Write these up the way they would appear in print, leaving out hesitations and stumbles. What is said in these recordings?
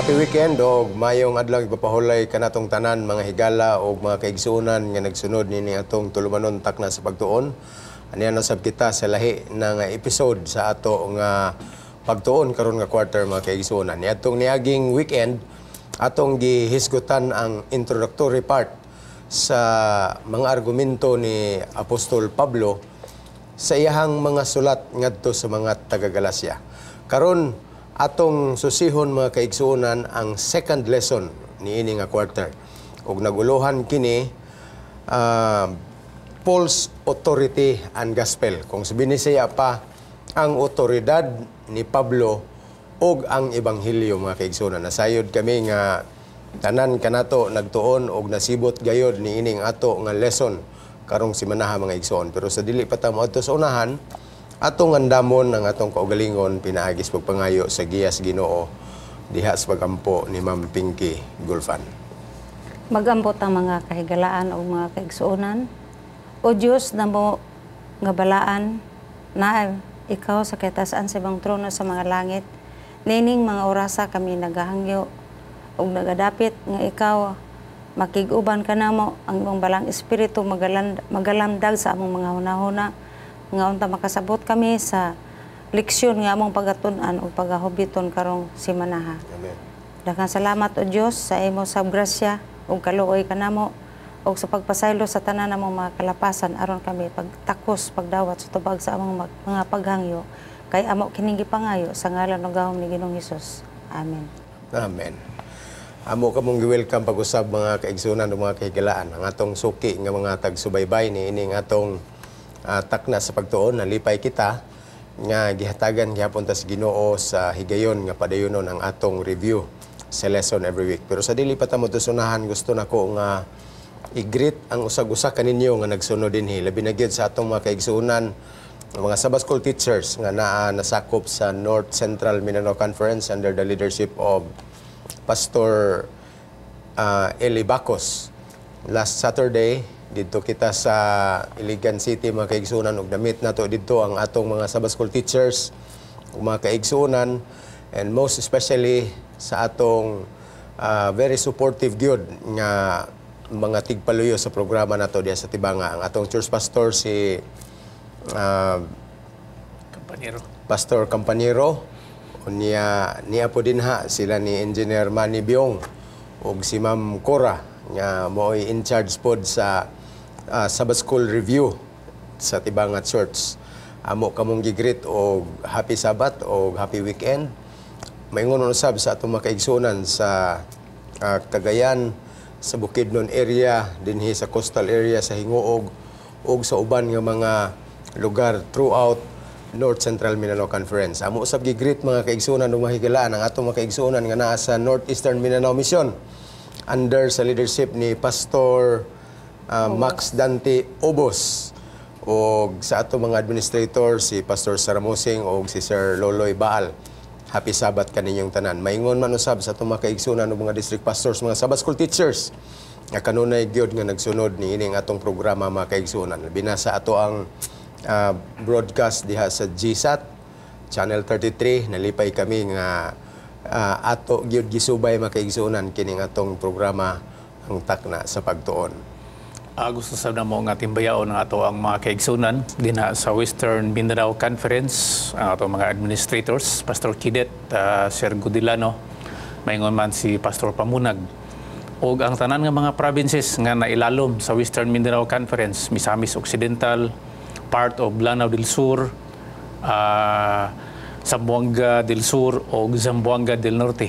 Happy weekend o mayong adlaw ipapahulay kanatong tanan mga higala o mga kaigsuonan nga nagsunod nini atong tulumanon takna sa pagtuon. Aniya nasab kita sa lahi ng episode sa ato nga pagtuon karon nga quarter mga kaigsuonan. Niadtong niaging weekend atong gihisgutan ang introductory part sa mga argumento ni Apostol Pablo sa iyahang mga sulat ngadto sa mga taga-Galasya. Karon atong susihon mga kaigsuonan ang second lesson ni ini nga quarter. Ug naguluhan kini false authority and gospel. Kung sabihin siya pa ang otoridad ni Pablo ug ang ebanghelyo mga kaigsuonan. Nasayod kami nga tanan kanato nagtuon ug nasibot gayod ni ining ato nga lesson karong simanaha mga igsoon. Pero sa dili pa ta moadto sa unahan, atong andamon ang atong kaugalingon pinaagis pagpangayo sa giyas Ginoo diha sa pagampo ni Ma'am Pinky Gulfan. Magambot ang mga kahigalaan o mga kaigsuonan. O Diyos na mo nga balaan na ikaw sa katasan sa ibang trono sa mga langit. Nining mga orasa kami nagahangyo ug nagadapit nga ikaw makig-uban ka namo ang imong balang espiritu magalamdag sa among mga hunahuna nga unta makasabot kami sa leksyon nga among pagatun-an ug pagahubiton karong simanaha. Amen. Daghang salamat o Dios sa imo sab grasya ug kaluoy kanamo ug sa pagpasaylo sa tanan namong mga kalapasan aron kami pagtakos pagdawat sa tubag sa among mga paghangyo kay amo kining gipangayo sa ngalan ng gahom ni Ginoong Hesus. Amen. Amen. Amo kamong gi-welcome pag-usab mga kaigsuonan ug mga kahigalaan ang atong suki nga mga tagsubaybay ni ining atong takna sa pagtuon. Nalipay kita nga gihatagan gyapon ta sa Ginoo sa higayon nga padayonon ang atong review sa lesson every week. Pero sa dili pa ta mo tusunahan, gusto nako nga i-greet ang usag-usa kaninyo nga nagsunod dinhi labi na gyud sa atong mga kaigsuonan mga Sabbath School teachers nga nasakop sa North Central Mindanao Conference under the leadership of Pastor Eli Bacos. Last Saturday, dito kita sa Iligan City, mga kaigsuonan, ug damit nato dito ang atong mga Sabbath School teachers, ug mga kaigsuonan, and most especially sa atong very supportive gyud nga mga tigpaluyo sa programa nato diya sa Tibanga. Ang atong church pastor si Pastor Campanero, niya po din ha sila ni Engineer Manny Biong ug si Ma'am Cora nga mo'y in charge pod sa Sabbath School review sa Tibanga Church. Amo kamong gigreet og happy Sabbath og happy weekend. Maingon usab sa atong mga kaigsuonan sa Cagayan, sa Bukidnon area dinhi sa coastal area sa Hinguog ug sa uban nga mga lugar throughout North Central Mindanao Conference. Amo usab gigreet mga kaigsuonan ug mahigalaan ang atong mga kaigsuonan nga naa sa Northeastern Mindanao Mission under sa leadership ni Pastor Max Dante Obos ug sa atong mga administrator si Pastor Saramosing ug si Sir Loloy Baal. Happy Sabbath kaninyong tanan. Maingon man usab sa atong mga kaigsuonan ug mga district pastors, mga Sabbath School teachers nga kanunay gyud nga nagsunod ni ining atong programa mga kaigsuonan. Binasa ato ang broadcast diha sa GSAT Channel 33. Nalipay kami nga ato gyud gisubay mga kaigsuonan kining atong programa ang takna sa pagtuon. Gusto sab na mo nga timbayaon ang ato ang mga kaigsuonan dinha sa Western Mindanao Conference, ang ato mga administrators, Pastor Kidet, Sir Gudilano, maingon man si Pastor Pamunag, ug ang tanan nga mga provinces nga nailalom sa Western Mindanao Conference, Misamis Occidental, part of Lanao del Sur, Zamboanga del Sur o Zamboanga del Norte.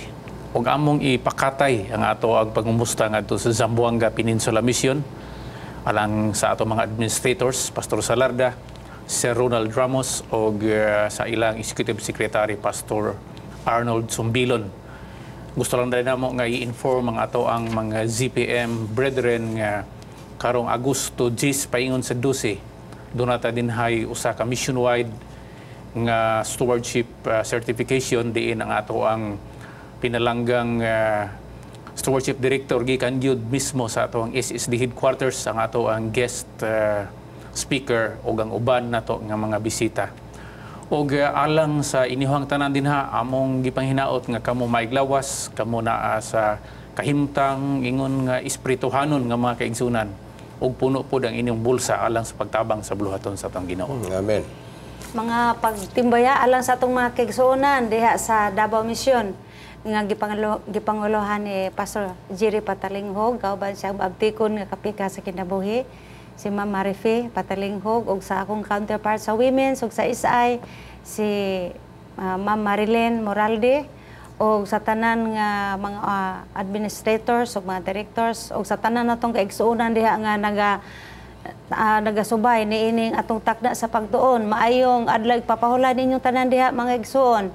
Ug among ipakatay ang ato ang pagmumusta ngadto sa Zamboanga Peninsula Mission alang sa ato mga administrators, Pastor Salarda, Sir Ronald Ramos o sa ilang Executive Secretary, Pastor Arnold Sumbilon. Gusto lang na mo nga i-inform ang ato ang mga ZPM brethren nga karong Agosto 10 paingon sa 12 doon nata din hay usa ka mission-wide nga stewardship certification diin ang ato ang pinalanggang stewardship director gikan gyud mismo sa ato ang SSD headquarters ang ato ang guest speaker o ang uban nato nga mga bisita. Og alang sa inyong tanan din ha, among gipanghinaot nga kamo maiglawas, kamo naa sa kahimtang ingon nga espirituhanon nga mga kaigsunan ug puno pod ang inyong bulsa alang sa pagtabang sa buluhaton sa atong Ginoo. Amen. Mga pagtimbaya alang sa atong mga kaigsuonan diha sa Davao Mission nga gipanguluhan ni Pastor Jerry Patalinghog, kauban siya abtikon nga kapika sa kinabuhi, si Ma'am Marife Patalinghog, ug sa akong counterpart sa women's ug sa SI si Ma'am Marilyn Moralde, ug sa tanan nga mga administrators ug mga directors ug sa tanan natong kaigsuonan diha nga nagasubay niining atong takda sa pagtuon. Maayong adlaw ipapahula ninyong tanan diha mga igsuon.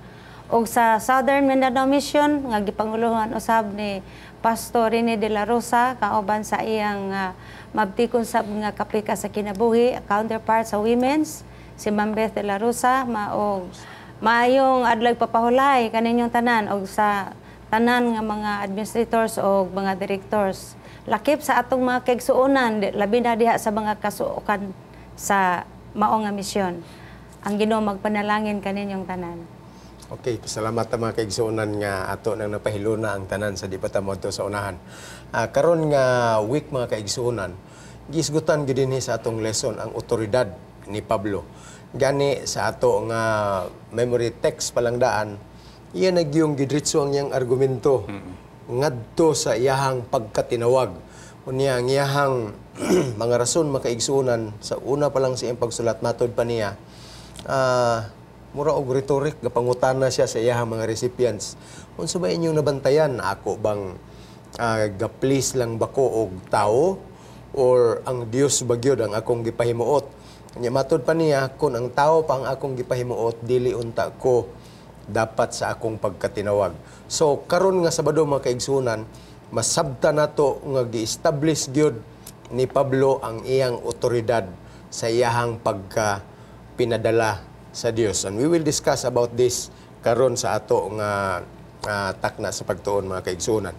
Og sa Southern Mindanao Mission nga gipanguluhan usab ni Pastor Rene de la Rosa, kauban sa iyang mabtikon sab nga kapika sa kinabuhi, counterpart sa women's si Ma'am Beth de la Rosa. Maayong adlaw papahulay kaninyong tanan og sa tanan nga mga administrators o mga directors. Lakip sa atong mga kaigsuonan, labi na diha sa mga kasuokan sa mao nga misyon. Ang Ginoo magpanalangin kaninyong tanan. Okay, salamat ang mga kaigsuonan nga ato nang napahiluna ang tanan sa di pa ta modto sa unahan. Karon nga week mga kaigsuonan, gisgutan gid dinhi sa atong lesson ang otoridad ni Pablo. Gani sa ato nga memory text palangdaan, iya nagyong gidritso ang iyang argumento ngadto sa iyahang pagkatinawag. Unya ang iyahang mga rason makaigsuonan sa una pa lang sa iyang pagsulat matod pa niya. Mura og rhetoric, gapangutana siya sa iyahang mga recipients. Unsa ba inyong nabantayan? Ako bang ga-please lang ba ko og tao or ang Dios bagyod ang akong gipahimuot? Nya matod pa niya, kung ang tao pa ang akong gipahimuot, dili unta ko dapat sa akong pagkatinawag. So karon nga Sabado mga kaigsunan, masabta nato nga gi-establish gyud ni Pablo ang iyang otoridad sa iyahang pagka-pinadala sa Dios. And we will discuss about this karon sa ato nga takna sa pagtuon mga kaigsunan.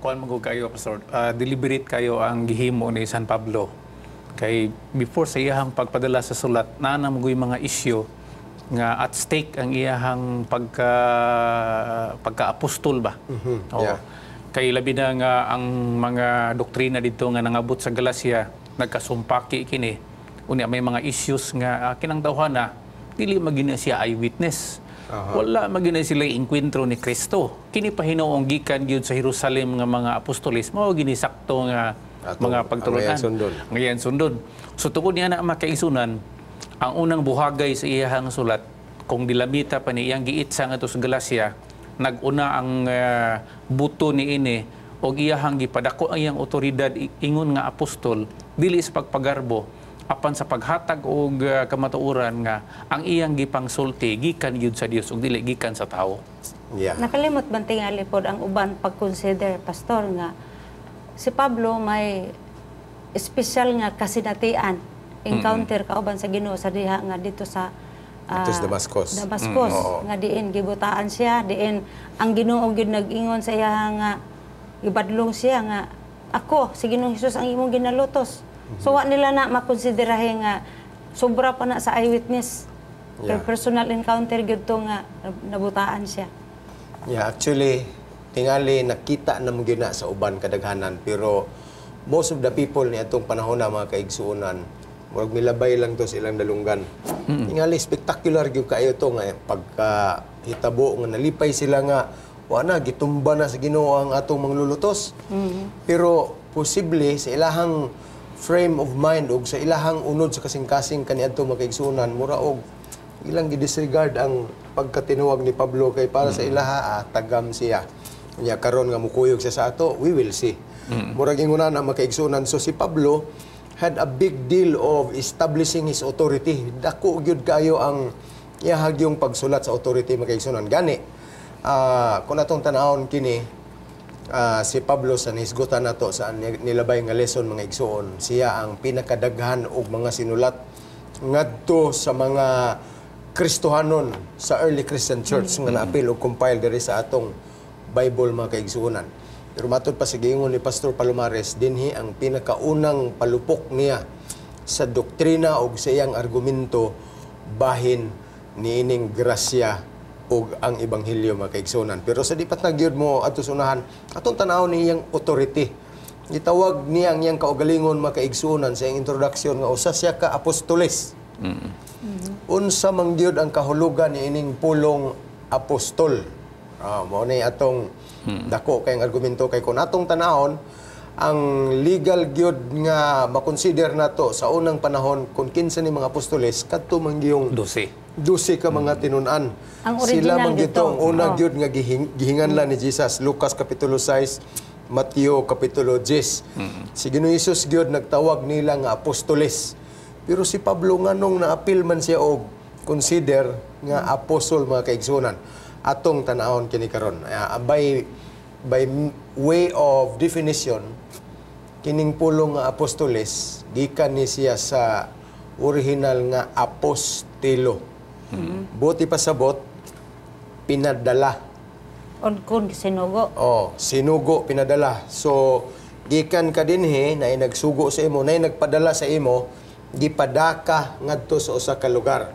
Kuan mo kayo, Pastor, deliberate kayo ang gihimo ni San Pablo. Kay before sa iyahang pagpadala sa sulat, naanamoy mga issue nga at stake ang iyahang pagka-apostol ba? Yeah. Kay labi na nga ang mga doktrina dito nga nangabot sa Galacia, nagkasumpaki kini. Unya may mga issues nga kinangdawhan na dili magina siya eyewitness. Wala magina sila inkwentro ni Kristo. Kini pa hinuong gikan gyud sa Jerusalem nga mga apostoles mao gini sakto nga mga pagtulunan. Ngayon sundon. So tungod niya na makaisunan ang unang buhagay sa iyahang sulat kung dilamita pa ni iyang giitsa nga to sa Galacia, naguna ang buto ni ini og iyahang gipadako ang iyang otoridad ingon nga apostol dili sa pagpagarbo apan sa paghatag og kamatuoran nga ang iyang gipangsulti gikan gyud sa Dios ug dili gikan sa tawo. Yeah. Nakalimot man tingali pod ang uban pag-consider, Pastor, nga si Pablo may espesyal nga kasinatian encounter kauban sa Ginoo sa diha nga dito sa Damascus. Nga diin gibutaan siya, diin ang Ginoo gyud nag-ingon sa iya nga gibadlong siya nga ako si Ginoong Hesus ang imong ginalutos. So wa nila na makonsiderahe nga sobra pa na sa eyewitness. Yeah. Personal encounter gyud to nga nabutaan siya. Yeah, actually tingali nakita na mo gyud na sa uban kadaghanan, pero most of the people ni atong panahon na mga kaigsuonan murag milabay lang to sa ilang dalunggan. Tingali spectacular gyud kayo to nga pagka hitabo nga nalipay sila nga wa na gitumba na sa Ginoo ang atong manglulutos. Pero posible sa ilahang frame of mind og sa ilahang unod sa kasing-kasing kaniadto mga kaigsuonan mura og ilang gidisregard ang pagkatinuwag ni Pablo kay para sa ilaha tagam siya. Nya karon nga mukuyog siya sa ato, we will see. Murag ingunan ang makaigsunan. So si Pablo had a big deal of establishing his authority. Dako gyud kayo ang iyahag yung pagsulat sa authority makaigsunan. Gani, kung atong tanahon kini, si Pablo sa nisgutan nato sa nilabay nga lesson mga igsuon, siya ang pinakadaghan og mga sinulat ngadto sa mga Kristohanon sa early Christian church nga naapil og compile diri sa atong Bible mga kaigsuonan. Pero matod pa sa giingon ni Pastor Palomares, dinhi ang pinakaunang palupok niya sa doktrina o sa iyang argumento bahin niining grasya ug ang ebanghelyo mga kaigsunan. Pero sa di pat nagyud mo ato sunahan, atong tanaw niyang authority. Gitawag niya ang iyang kaugalingon mga kaigsunan sa iyang introduction nga usa siya ka apostoles. Unsa man gyud ang kahulugan niining pulong apostol. Mao ni atong dako kay argumento kay kun atong tanahon ang legal gyud nga makonsider nato sa unang panahon kung kinsa ni mga apostoles kadto man gyung 12 ka mga tinun-an. Ang Sila original man gyud dito. ang una gyud nga gihinganlan ni Jesus. Lucas kapitulo 6, Mateo kapitulo 10. Si Ginoong Hesus gyud nagtawag nila nga apostoles. Pero si Pablo nganong naapil man siya og consider nga apostol mga kaigsunan. Atong tanahon kini karon. By way of definition, kining pulong nga apostoles gikan ni siya sa original nga apostelo. Buti pasabot pinadala. Kun sinugo. Sinugo, pinadala. So, gikan ka dinhi na nagsugo sa imo, na nagpadala sa imo, gipadaka ngadto sa usa ka lugar.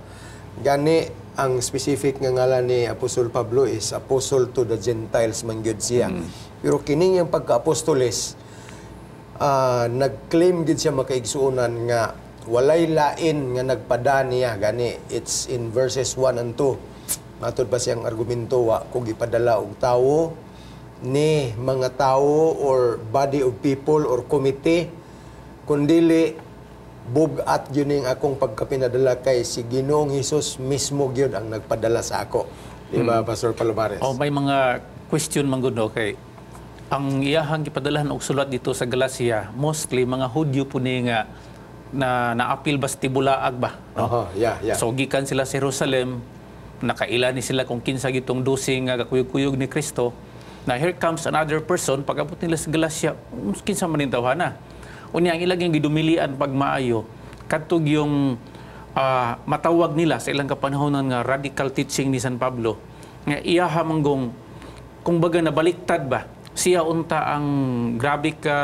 Gani ang specific nga ngalan ni Apostol Pablo is Apostle to the Gentiles man gyud siya. Pero kining yung pagka-apostoles, nag-claim gid siya makaigsuonan nga walay lain nga nagpada niya. Gani, it's in verses 1 and 2. Matod pa siyang argumento wa kung ipadala og tawo ni mga tawo or body of people or committee kundili bugat yun yung akong pagkapinadala kay si Ginoong Hesus mismo gyud ang nagpadala sa ako. Di ba, Pastor Palomares? May mga question man gud kay ang iyahang gipadalahan og sulat dito sa Galacia, mostly mga Hudyo po ni nga na naapil basti bulaag ba, no? Yeah. So gikan sila sa Jerusalem, nakaila ni sila kung kinsa gitong dosing nga kakuyog-kuyog ni Kristo. Na here comes another person, pag-abot nila sa Galacia, kinsa man tawhana. Unya ang ilang gidumilian pag maayo, kadtog yung matawag nila sa ilang kapanahonan nga radical teaching ni San Pablo, nga iyaha manggong, kung baga nabaliktad ba, siya unta ang grabe ka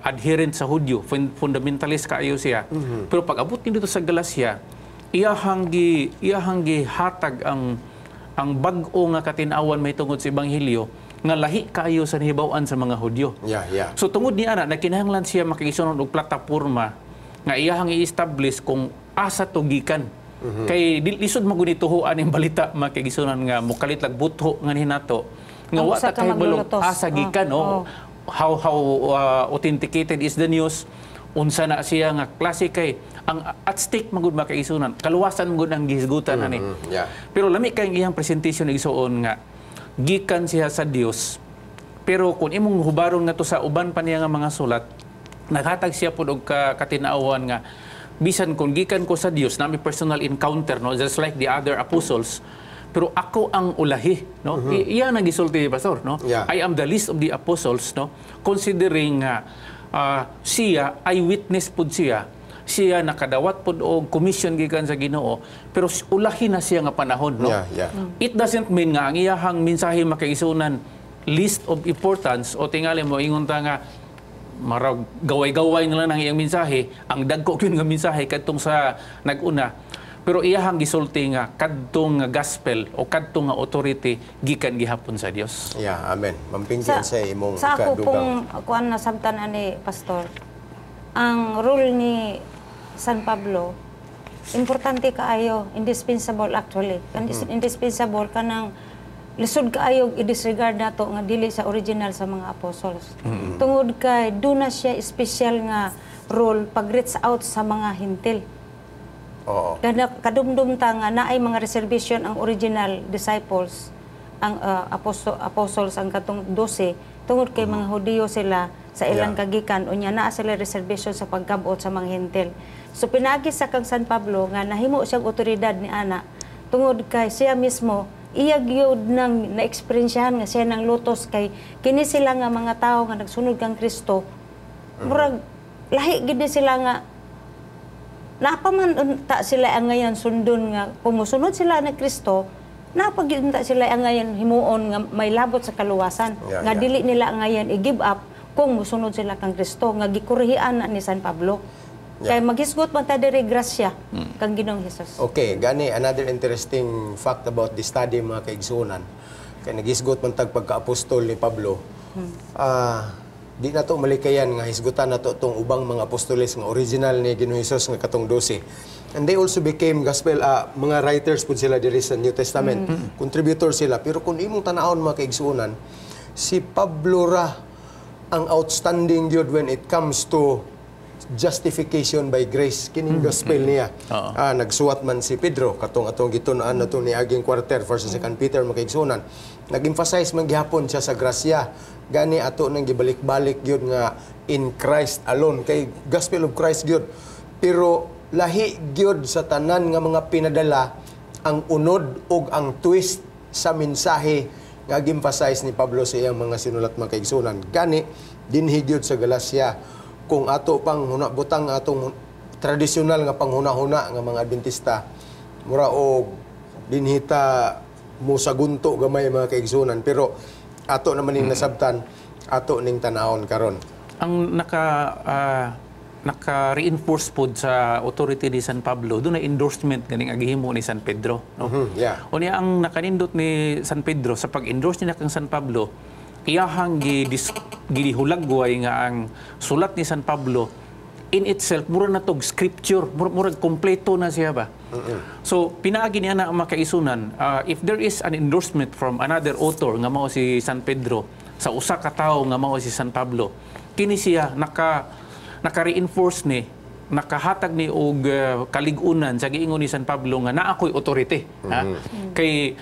adherent sa Hudyo, fundamentalist kaayo siya. Pero pag-abot nila dito sa Galacia, iyahang gihatag ang bag-o nga katinawan may tungod sa ebanghelyo nga lahi kaayo sa nahibaw-an sa mga Hudyo. Yeah. So tungod ni ana nakinahanglan siya makikisunod og plataporma nga iyahang i-establish kung asa to gikan. Kay lisod maguni tuhuan ang balita makigisunan nga mukalit lag butho nga hinato nga wa ta kahibalo asa gikan how authenticated is the news, unsa na siya nga klase kay ang at stake magud makaisunan kaluwasan magud ang gihisgutan ani. Pero lami kay iyang presentation igsuon nga gikan siya sa Dios, pero kung imong hubaron nga to sa uban pa niya nga mga sulat, naghatag siya pud og katinaawan nga bisan kung gikan ko sa Dios na may personal encounter, no, just like the other apostles, pero ako ang ulahi, no? Iya nang gisulti pastor, no? I am the least of the apostles, no? Considering siya eyewitness pud siya nakadawat pud og commission gikan sa Ginoo, pero ulahi na siya nga panahon, no? It doesn't mean nga ang iyahang mensahe makaisunan list of importance o tingali mo ingon ta nga marag gaway-gaway na lang ang iyang mensahe, ang dagko gyud nga mensahe kadtong sa naguna, pero iyahang gisulti nga kadtong nga gospel o kadtong nga authority gikan gihapon sa Dios. Amen. Mampingkin sa imong sa ako kadugang. pong kuan na sabtan ani pastor, ang role ni San Pablo importante kaayo, indispensable actually. Indispensable kanang lisod kaayo i-disregard nato nga dili sa original sa mga apostles. Tungod kay do na siya special nga role pag reach out sa mga hintil. Kadumdum ta nga naay mga reservation ang original disciples, ang apostles ang katong 12, tungod kay mga Hudiyo sila sa ilang kagikan, unya naa sila reservation sa pagkabot sa mga hintil. So pinagi sa kang San Pablo nga nahimo siyang otoridad ni ana tungod kay siya mismo iya gyud nang na-experiensyahan nga siya nang lutos kay kini sila nga mga tao nga nagsunod kang Kristo. Murag lahi gid sila nga napaman ta sila ang ngayon sundon nga kumusunod sila na Kristo, napag ta sila ang ngayon himuon nga may labot sa kaluwasan nga dili nila ang ngayon i-give up kung musunod sila kang Kristo nga gikurihian na ni San Pablo. Kay maghisgot man ta diri grasya kang Ginoong Hesus. Okay, gani another interesting fact about the study mga kaigsunan. Kay nagisgot man tag pagka-apostol ni Pablo. Di na to malikayan nga hisgutan na to tong ubang mga apostoles nga original ni Ginoong Hesus nga katong 12. And they also became gospel mga writers pud sila diri sa New Testament. Contributor sila. Pero kung imong tan-awon mga kaigsunan, si Pablo ra ang outstanding gyud when it comes to justification by grace, kining gospel niya. Nagsuwat man si Pedro katong atong gitun-an nato ni aging quarter verse 2 Peter makaigsunan. Nag-emphasize man gihapon siya sa grasya. Gani ato nang gibalik-balik gyud nga in Christ alone, kay gospel of Christ gyud. Pero lahi gyud sa tanan nga mga pinadala ang unod ug ang twist sa mensahe nga gi-emphasize ni Pablo sa iyang mga sinulat makaigsunan. Gani dinhi gyud sa Galacia kung ato pang butang atong tradisyonal nga panghuna-huna nga mga Adventista mura og dinhita mo sagunto gamay mga kaigsunan, pero ato naman ning nasabtan, ato ning tanahon karon. Ang naka-reinforce po sa authority ni San Pablo, doon na endorsement ganing agihimo ni San Pedro. No? Yeah. O niya ang nakanindot ni San Pedro sa pag-endorse niya kang San Pablo, iyahang gihulagway nga ang sulat ni San Pablo in itself mura na tog scripture, mura kompleto na siya ba. So pinaagi niya na ang makaisunan, if there is an endorsement from another author nga mao si San Pedro sa usa ka tawo nga mao si San Pablo, kini siya naka-reinforce ni, nakahatag ni og kaligunan sa giingon ni San Pablo nga naa ko'y authority. Kay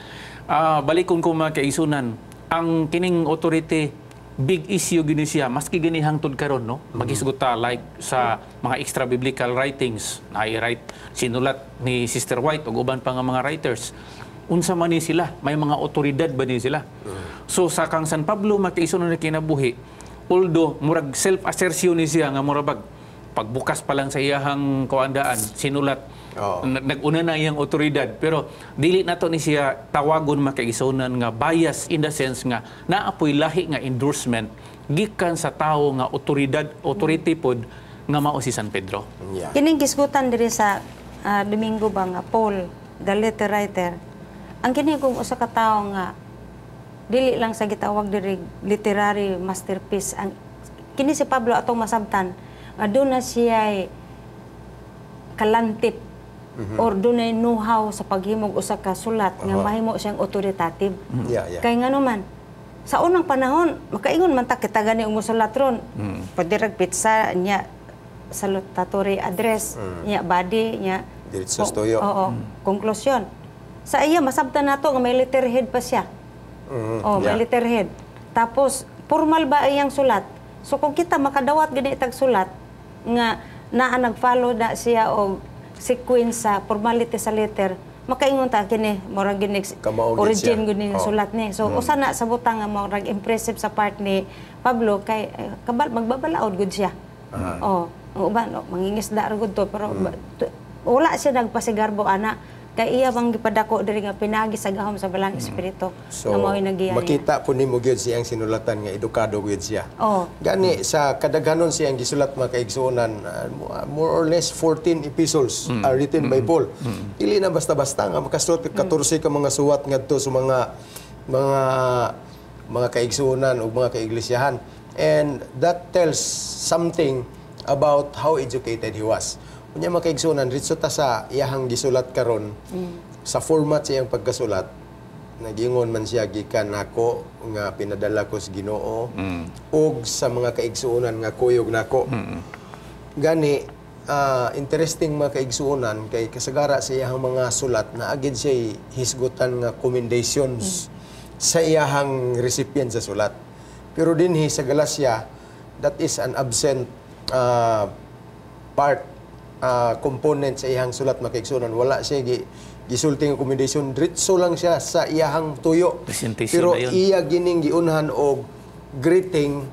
balikon ko mga kaisunan, ang kining authority big issue gini siya maski gani hangtod karon, no, magisguta like sa mga extra biblical writings na i-write sinulat ni Sister White ug uban pa nga mga writers, unsa man ni sila, may mga otoridad ba ni sila. So sa kang San Pablo makaisunod na kinabuhi, although murag self-assertion ni siya nga murag pagbukas pa lang sa iyahang kaandaan sinulat nag-una na iyang otoridad, pero dili nato ni siya tawagon makaisonan nga bias in the sense nga naapoy lahi nga endorsement gikan sa tawo nga authority pod nga mao si San Pedro. Kining gisgutan diri sa Domingo ba nga Paul, the letter writer, ang kini kung usa ka tawo nga dili lang sa gitawag diri literary masterpiece, ang kini si Pablo atong masabtan aduna siya kalantip or dunay know-how sa paghimog usa ka sulat nga mahimo siyang authoritative. Kay ngano man sa unang panahon makaingon man ta kita gani og musulat ron. Pwede rag pizza niya salutatory address niya body niya diretso stoyo. Konklusyon. Sa iya masabtan nato nga may letterhead pa siya. May letterhead. Tapos formal ba iyang sulat? So kung kita makadawat gani itag sulat nga naa nag-follow na siya og sequence sa formality sa letter, makaingon ta kini murag gini origin gini sulat ni. So usa na sa butang nga murag impressive sa part ni Pablo kay magbabalaod gud siya. Uban mangingisda ra gud to, pero wala siya nagpasigarbo ana kay iya bang gipadako diri nga pinagi sa gahom sa balang espiritu so, nga mao'y nagiya. Makita po nimo gyud siyang sinulatan nga edukado gyud siya. Gani sa kadaghanon siyang gisulat mga kaigsuonan, more or less 14 epistles are written by Paul. Dili na basta-basta nga makasulat 14 ka mga suwat ngadto sa mga kaigsuonan ug mga kaiglesiyahan. And that tells something about how educated he was. Unya makaigsunan ritso ta sa iyahang gisulat karon sa format sa iyang pagkasulat, nagingon man siya gikan nako nga pinadala ko sa Ginoo ug sa mga kaigsuonan nga kuyog nako. Gani interesting mga kaigsuonan kay kasagara sa iyahang mga sulat na agid siya hisgutan nga commendations sa iyahang recipient sa sulat. Pero dinhi sa Galacia, that is an absent part component sa iyang sulat makaigsunan. Wala siya gisulting accommodation, diretso lang siya sa iyahang tuyo. Pero iya gining giunhan og greeting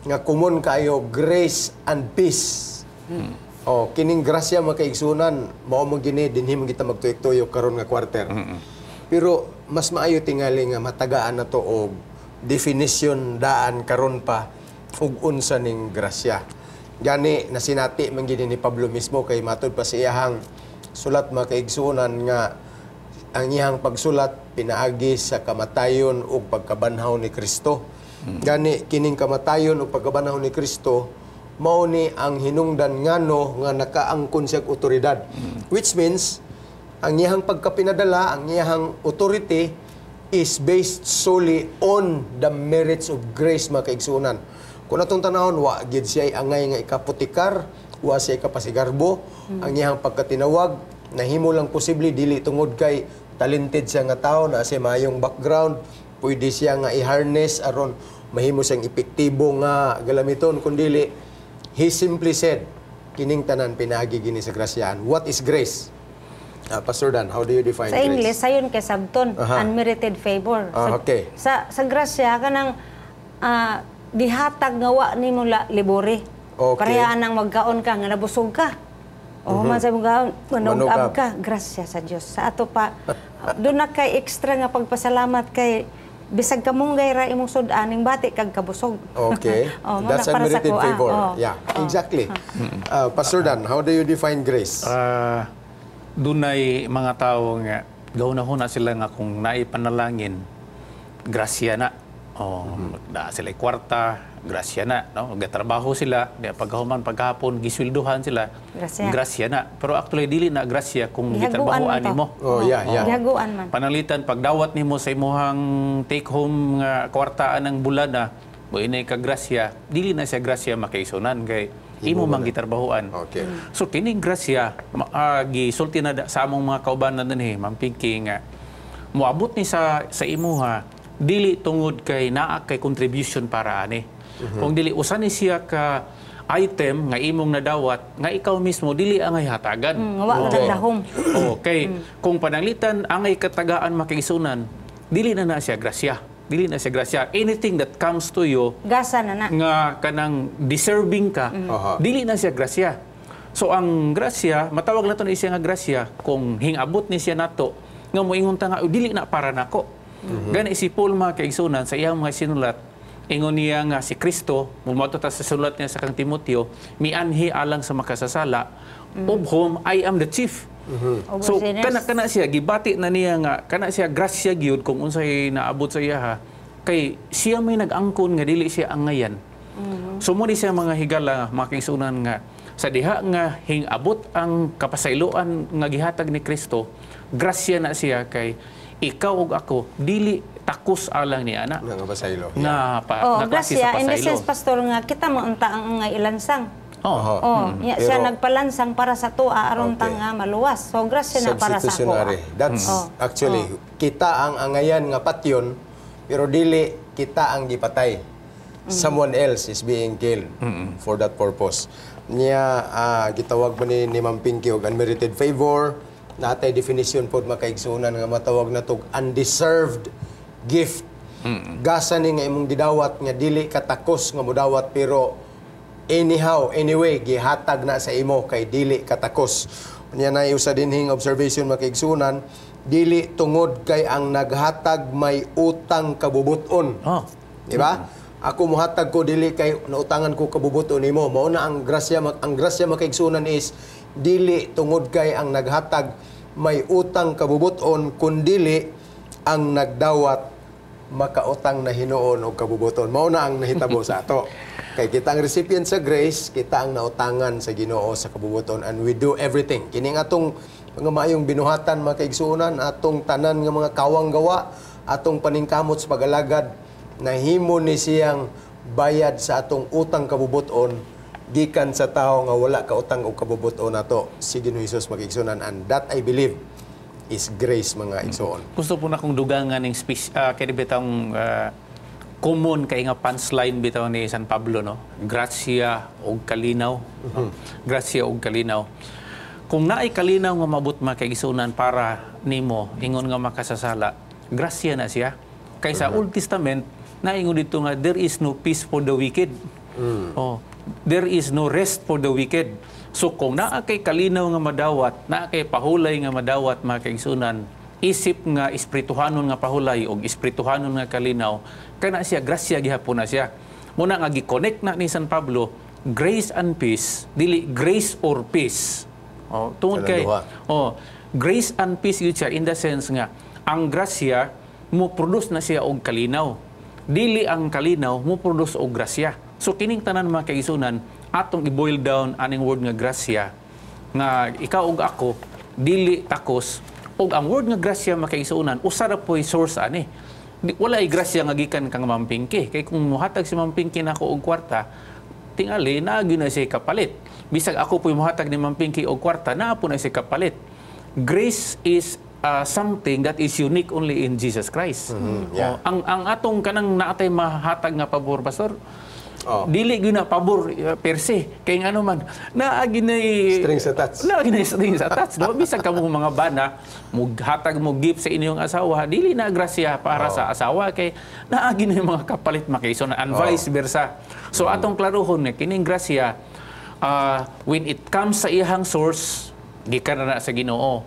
nga common kayo, grace and peace. Kining grasya makaigsunan mao mo gini dinhi man kita magtuyok-tuyok karon nga quarter. Pero mas maayo tingali nga matagaan na to og definition daan karon pa ug unsa ning grasya. Gani nasinati man gid ni Pablo mismo kay matud pa sa iyahang sulat mga kaigsuonan nga ang iyang pagsulat pinaagi sa kamatayon ug pagkabanhaw ni Kristo. Gani kining kamatayon ug pagkabanhaw ni Kristo mao ni ang hinungdan ngano nga nakaangkon siya og otoridad. Which means ang iyang pagkapinadala, ang iyang authority is based solely on the merits of grace mga kaigsuonan. Kung atong tanahon, wa gid siya angay nga ikaputikar, wa siya ikapasigarbo. Ang iyang pagkatinawag, nahimo lang posible, dili tungod kay talented siya nga tao, na siya mayong background, pwede siya nga i-harness, aron mahimo siyang epektibo nga galamiton, kundili, he simply said, kining tanan pinagi gini sa grasyahan. What is grace? Pastor Dan, how do you define Sa grace? English, sayon kay sabton, Aha. unmerited favor. Okay. Sa grasya, kanang dihatag nga wa nimo libore. Okay. Pareha nang magkaon ka nga nabusog ka. O man sa mga manugab ka, grasya sa Dios. Sa ato pa do na kay extra nga pagpasalamat kay bisag kamunggay ra imong sud-aning bati kag kabusog. Okay. That's para sa unmerited kuha. favor. Yeah, exactly. Pastor Dan, how do you define grace? Dunay mga tao nga gawna sila nga kung naipanalangin, grasya na. Na sila kwarta, grasya na, no? Gatrabaho sila, pagkahuman paghapon gisweldohan sila, grasya na. Pero actually dili na grasya kung gitrabahoan nimo. Gihaguan man. Panalitan pagdawat nimo sa imuhang take home nga kwartaan ng bulan na mo inay ka grasya, dili na siya grasya makaisunan kay imo mang gitrabahoan. Okay. So kining grasya gisulti na sa among mga kaubanan dinhi, Ma'am Pinky, nga moabot ni sa imuha dili tungod kay naa kay contribution para ani. Kung dili usa ni siya ka item nga imong nadawat nga ikaw mismo dili angay hatagan. Wa ka dahom. Okay. Kung pananglitan angay katagaan makaisunan, dili na siya grasya. Dili na siya grasya. Anything that comes to you gasa na nga kanang deserving ka, dili na siya grasya. So ang grasya, matawag nato na siya nga grasya kung hingabot ni siya nato nga moingon ta nga dili na para nako. Gani si Paul mga kaigsunan sa iyang mga sinulat, ingon niya nga si Kristo, mumato ta sa sulat niya sa kang Timoteo, mianhi alang sa makasasala, of whom I am the chief. So kana siya gibati na niya nga kana siya grasya gyud kung unsay naabot sa iya kay siya may nag-angkon nga dili siya angayan. So mo ni siya mga higala mga kaigsunan nga sa diha nga hingabot ang kapasayloan nga gihatag ni Kristo, grasya na siya kay ikaw ug ako dili takos alang ni ana nga pasaylo. Grasya in the sense pastor nga kita mo unta ang ilansang. Siya nagpalansang para sa tuwa aron ta nga maluwas. So grasya na para sa ako. That's actually kita ang angayan nga patyon pero dili kita ang gipatay. Someone else is being killed for that purpose. Niya gitawag man ni Ma'am Pinky og unmerited favor. Natay definition po makaigsunan nga matawag na tog undeserved gift. Gasa ni nga imong gidawat nga dili katakos nga modawat pero anyhow, anyway, gihatag na sa imo kay dili katakos. Unya na usa dinhing observation makaigsunan, dili tungod kay ang naghatag may utang kabubuton. Diba? Ako muhatag ko dili kay nautangan ko kabubuton nimo. Mao na ang grasya makaigsunan is dili tungod kay ang naghatag may utang kabubuton kundili ang nagdawat makautang na hinuon o kabubuton. Mao na ang nahitabo sa ato. Kay kita ang recipient sa grace, kita ang nautangan sa Ginoo sa kabubuton and we do everything. Kining atong mga maayong binuhatan mga kaigsuonan, atong tanan nga mga kawang gawa, atong paningkamot sa pagalagad, nahimo ni siyang bayad sa atong utang kabubuton gikan sa tao nga wala ka utang o kabubuton nato si Ginoong Hesus mag-igsunan, and that I believe is grace mga igsoon. Gusto po na kong dugangan ng kaya bitang common kay nga punchline bitaw ni San Pablo, no? Gracia og kalinaw. Gracia og kalinaw. Kung naay kalinaw nga mabut makigsunan para nimo ingon nga makasasala, grasya na siya. Kay sa Old Testament naingon dito nga there is no peace for the wicked. There is no rest for the wicked. So kung naa kay kalinaw nga madawat, naa kay pahulay nga madawat mga kaigsunan, isip nga espirituhanon nga pahulay o espirituhanon nga kalinaw, kana siya grasya gihapon na siya. Muna nga gi-connect na ni San Pablo grace and peace, dili grace or peace. Oh, tungod kay grace and peace yun siya in the sense nga ang grasya mo produce na siya og kalinaw. Dili ang kalinaw mo produce og grasya. So kining tanan mga kaigsunan atong i-boil down aning word nga grasya nga ikaw ug ako dili takos og ang word nga grasya mga kaigsunan usa ra po'y source ani. Wala ay grasya nga gikan kang mampingki. Kay kung muhatag si mampingki nako og kwarta, tingali na gyud na siya kapalit. Bisag ako po'y muhatag ni mampingki og kwarta, na po na siya kapalit. Grace is something that is unique only in Jesus Christ. Ang atong kanang naatay mahatag nga pabor, pastor, dili gyud na pabor per se kay ngano man naagi na strings attached. Naagi na strings attached. No, bisag kamo mga bana mughatag mo gift sa inyong asawa, dili na grasya para sa asawa kay naagi na mga kapalit makayson and vice versa. So atong klarohon nga kining grasya when it comes sa iyang source gikan na sa Ginoo.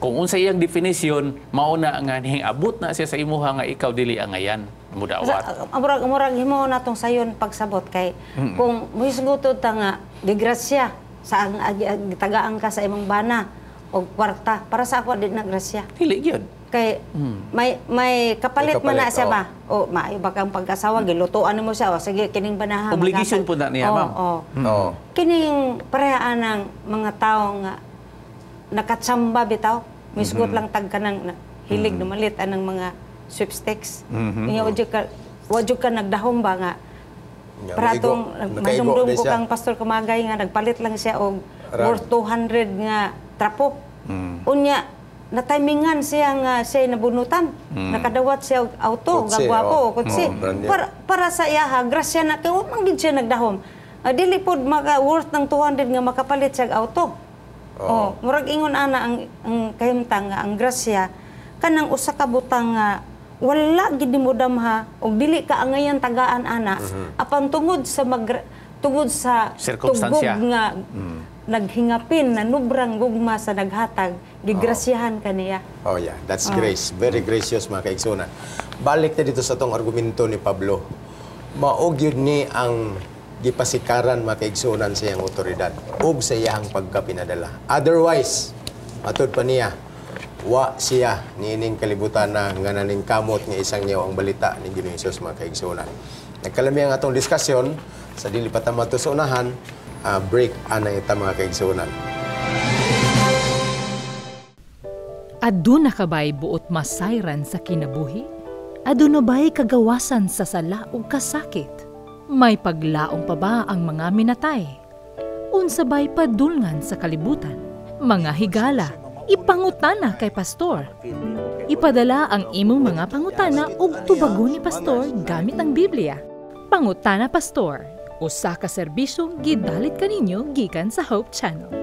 Kung unsa iyang definition mao na nga abot na siya sa imuha nga ikaw dili angayan mudawat. Murag himo natong sayon pagsabot kay kung muhisgutod ta nga di grasya sa gitagaan ka sa imong bana og kwarta para sa ako di na grasya. Dili gyud. Kay may kapalit man na siya ba? O maayo ba kang pag-asawa gilutoan mo siya o sige kining banaha. Obligation po na niya ma'am. Kining parehaan ng mga tao nga nakatsamba bitaw, misgot lang tag ka ng hilig numalit anang mga sweepstakes. Wadyo ka nagdahom ba nga paratong madumdum ko kang Pastor Kamagay nga nagpalit lang siya og worth 200 nga trapo. Unya natimingan siya nga siya nabunutan. Nakadawat siya og auto, gagwapo o kutsi. Para sa iya grasya na kay man gid siya nagdahom. Dili pod maka worth ng 200 nga makapalit siya og auto. Murag ingon ana ang kahimtang nga ang grasya kanang usa ka butang nga wala gid mo damha og dili ka angayan tagaan ana apan tungod sa tugog nga naghingapin na nubrang gugma sa naghatag gigrasyahan kaniya. That's grace. Very gracious mga kaigsunan. Balik na dito sa tong argumento ni Pablo. Maog yun ni ang gipasikaran mga kaigsunan sa iyang otoridad ug sa iyang pagkapinadala. Otherwise, matod pa niya, wa siya niining kalibutan na nga naning kamot nga isang niyaw ang balita ni Ginoong Hesus mga kaigsunan. Nagkalami ang atong diskusyon sa dili pa ta mato sa unahan, break ana ita mga kaigsunan. Aduna kabay buot masayran sa kinabuhi? Aduna ba'y kagawasan sa sala ug kasakit? May paglaong pa ba ang mga minatay? Unsa ba'y padulngan sa kalibutan? Mga higala, ipangutana kay pastor. Ipadala ang imong mga pangutana ug tubagon ni pastor gamit ang Biblia. Pangutana Pastor, usa ka serbisyo gidalit kaninyo gikan sa Hope Channel.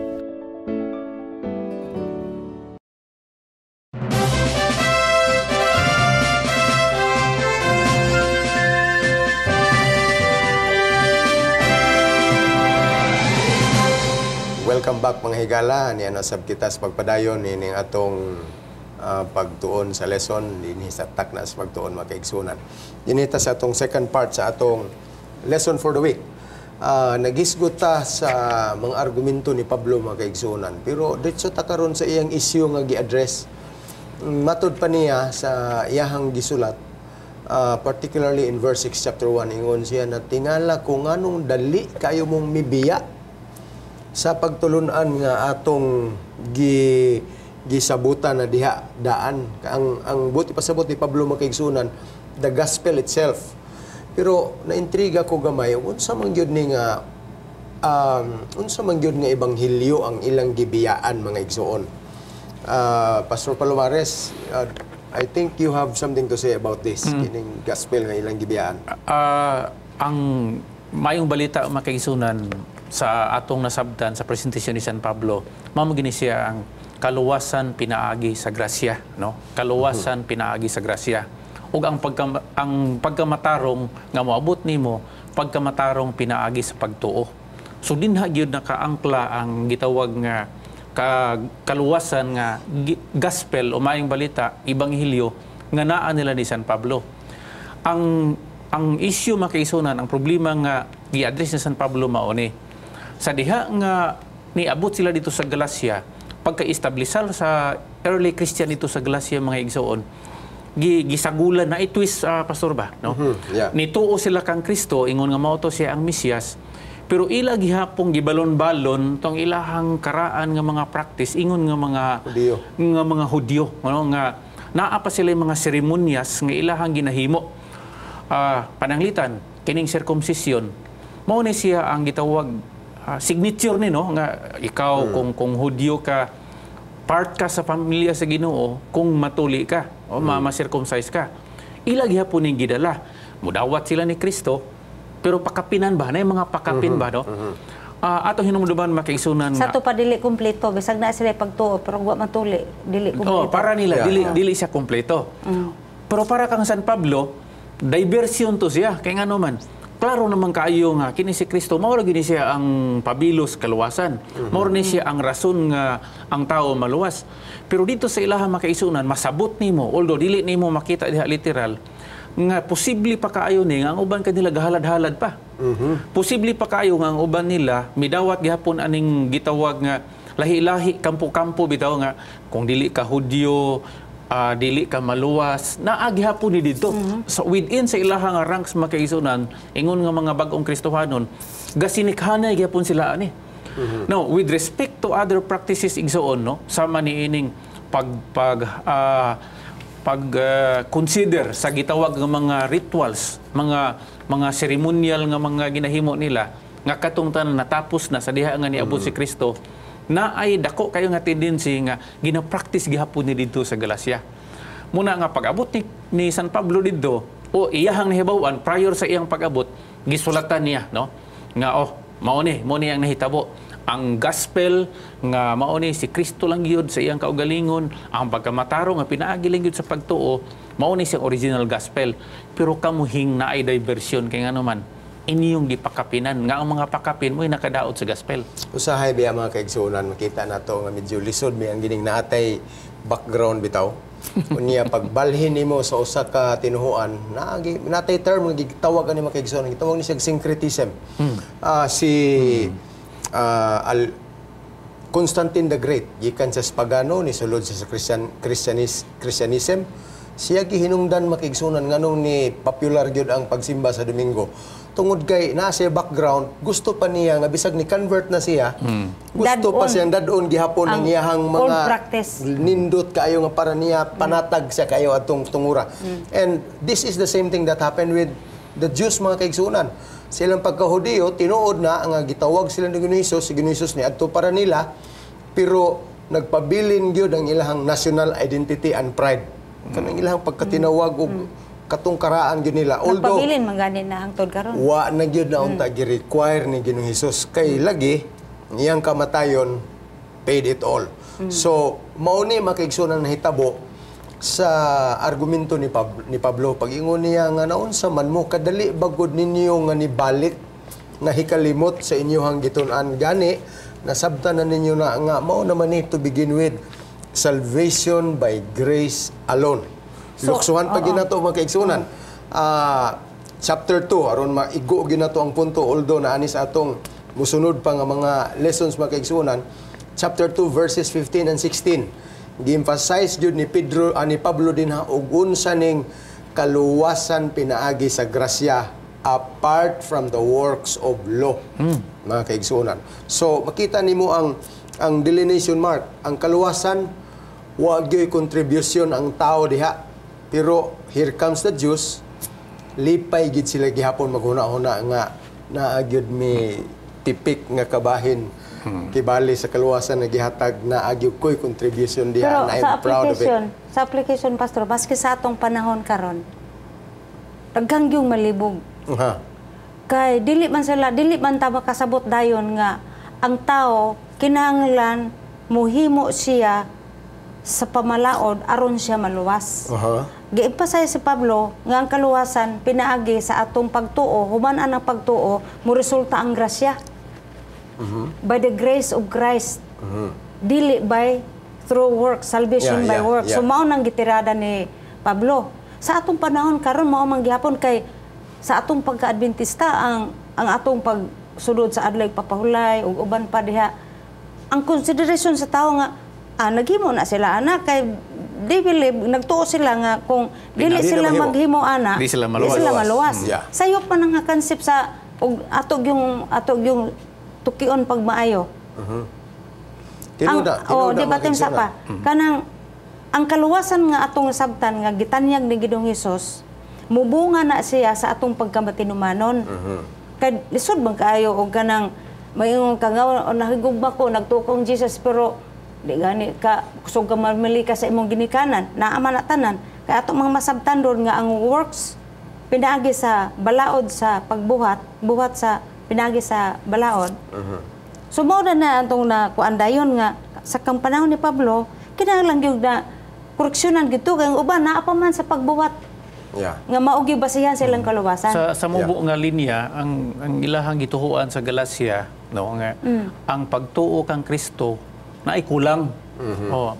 Welcome back mga higala. Niya nasab kita sa pagpadayon ining atong pagtuon sa lesson dinhi sa tak na sa pagtuon mga kaigsunan. Dinita sa atong second part sa atong lesson for the week. Nagisgot ta sa mga argumento ni Pablo mga kaigsunan. Pero diretso ta karon sa iyang issue nga gi-address. Matod pa niya sa iyahang gisulat, particularly in verse 6 chapter 1, ingon siya na tingala kung anong dali kayo mong mibiya sa pagtulunan nga atong gisabutan na diha daan. Ang buti pasabot ni Pablo makaigsunan, the gospel itself. Pero naintriga ko gamay, unsa man gyud ni nga ebanghelyo ang ilang gibiyaan mga igsuon. Pastor Palomares, I think you have something to say about this, kining gospel nga ilang gibiyaan. Ang mayong balita makaigsunan sa atong nasabdan sa presentasyon ni San Pablo, mao gini siya ang kaluwasan pinaagi sa grasya, no? Kaluwasan pinaagi sa grasya. Ug ang pagkamatarong nga moabot nimo, pagkamatarong pinaagi sa pagtuo. So dinha gyud nakaangkla ang gitawag nga kaluwasan nga gospel o maayong balita, ebanghelyo nga naa nila ni San Pablo. Ang issue makaisunan, ang problema nga gi-address ni San Pablo mao ni sa diha nga niabot sila dito sa Galacia, pagka-establisal sa early Christian dito sa Galacia mga igsoon, gisagulan na i-twist pastor ba, no? Yeah. Nituo sila kang Kristo ingon nga mao to siya ang Mesiyas, pero ila gihapong gibalon-balon tong ilahang karaan nga mga practice ingon nga mga Hudyo, ano nga naa pa sila mga seremonyas nga ilahang ginahimo. Pananglitan kining circumcision mao ni siya ang gitawag signature ni, no, nga ikaw kung Hudyo ka, part ka sa pamilya sa Ginoo kung matuli ka o ma-circumcise ka. Ila gihapon ning gidala. Mudawat sila ni Kristo, pero pakapinan ba na yung mga pakapin ba, no? Ato hinumduman makaigsunan Sa to pa dili kumpleto, bisag na sila pagtuo pero wa matuli, dili kumpleto. para nila dili siya kumpleto. Pero para kang San Pablo, diversion to siya kay ngano man. Klaro naman kaayo nga kini si Kristo mao gini siya ang pabilos kaluwasan. Mao ni siya ang rason nga ang tao maluwas. Pero dito sa ilaha makaisunan masabot nimo, although dili nimo makita diha literal, nga posible pa kaayo ni nga ang uban kanila gahalad-halad pa. Posible pa kaayo nga ang uban nila midawat gihapon aning gitawag nga lahi-lahi, kampo-kampo bitaw nga kung dili ka Hudyo, dili ka maluwas, naagi hapon ni dito. So within sa ilahang ranks makaisunan, ingon nga mga bag-ong Kristohanon, gasinikhanay gihapon sila ani. Now, with respect to other practices igsoon, no, sama ni ining consider sa gitawag nga mga rituals, mga ceremonial nga mga ginahimo nila, nga katungtan natapos na sa diha nga niabot si Kristo, na ay dako kayo nga tendency nga gina-practice gihapon ni dito sa Galacia. Muna nga pag-abot ni San Pablo dito, o iyahang nahibawan prior sa iyang pag-abot, gisulatan niya, no? Nga mao ni ang nahitabo. Ang gospel nga mao ni si Kristo lang gyud sa iyang kaugalingon, ang pagkamataro nga pinaagi lang gyud sa pagtuo, mao ni siyang original gospel. Pero kamuhing naay diversion kay ngano man inyong gipakapinan nga ang mga pakapin mo'y nakadaot sa gospel. Usahay biya mga kaigsunan, makita na to nga medyo lisod may ang gining naatay background bitaw. Unya pagbalhin nimo sa usa ka tinuhuan, natay term nga gitawag ani mga kaigsunan, gitawag ni siya syncretism. Constantine the Great, gikan sa pagano ni sulod sa Christianism, siya gihinungdan makaigsunan nganong ni popular gyud ang pagsimba sa Domingo. Tungod kay nasa background, gusto pa niya nga bisag ni convert na siya, gusto pa siyang dadon gihapon ang iyahang mga nindot kaayo nga para niya panatag siya kayo atong tungura. And this is the same thing that happened with the Jews mga kaigsunan. Silang pagka-Hudiyo, tinuod na nga gitawag sila ni Ginoong Hesus, si Ginoong Hesus ni adto para nila, pero nagpabilin gyud ang ilahang national identity and pride. Kanang ilahang pagkatinawag og katungkaraan gyud nila. Although nagpabilin mangani na hangtod karon. Wa na gyud na unta gi-require ni Ginoong Hesus kay lagi iyang kamatayon paid it all. So mao ni makaigsunan nahitabo sa argumento ni Pablo pag-ingon niya nga naunsa man mo kadali bagod ninyo nga nibalik na hikalimot sa inyohang gitun-an gani nasabtan na ninyo na nga mao naman ni to begin with salvation by grace alone. Luksuhan pa ginato mga kaigsunan. Chapter 2 aron maigo ginato ang punto although naani sa atong musunod pa nga mga lessons mga kaigsunan. Chapter 2 verses 15 and 16. Gi-emphasize jud ni Pablo din ha og unsa ning kaluwasan pinaagi sa grasya apart from the works of law. Mga kaigsunan. So makita nimo ang delineation mark, ang kaluwasan wa gyud contribution ang tao diha. Pero here comes the Jews, lipay gid sila gihapon maghuna-huna nga naagyud mi tipik nga kabahin kibali sa kaluwasan na gihatag na agyud koy contribution diha and I'm proud of it. Sa application pastor, baski sa atong panahon karon, daghang gyung malibog. Kay dili man ta makasabot dayon nga ang tao kinahanglan muhimo siya sa pamalaod aron siya maluwas. Gi-emphasize si Pablo nga ang kaluwasan pinaagi sa atong pagtuo, human ang pagtuo, mo resulta ang grasya. By the grace of Christ. Dili by through work, salvation by work. So mao nang gitirada ni Pablo. Sa atong panahon karon mao man gihapon kay sa atong pagka-Adventista ang ang atong pagsulod sa adlay papahulay ug uban pa diha ang consideration sa tao nga naghimo na sila anak kay they believe nagtuo sila nga kung dili sila maghimo anak di sila maluwas. Yeah. Sayop pa nang concept sa ug atog yung tukion pag maayo. Di ba sa pa kanang ang kaluwasan nga atong sabtan nga gitanyag ni Ginoong Hesus mubunga na siya sa atong pagkamatinumanon. Kay lisod bang kaayo og kanang mayingon ka nga nahigugma ko nagtukong Jesus pero di gani ka kusog ka mamili ka sa imong ginikanan naama na tanan kay atong mga masabtan ron nga ang works pinaagi sa balaod sa buhat sa pinaagi sa balaod. So mao na atong na kuandayon nga sa kang panahon ni Pablo kinahanglan gyud na koreksyonan gito kay uban naa pa man sa pagbuhat. Nga maugi basihan silang kaluwasan. Sa mubo nga linya ang ilahang gituhuan sa Galacia no nga ang pagtuo kang Kristo naay kulang.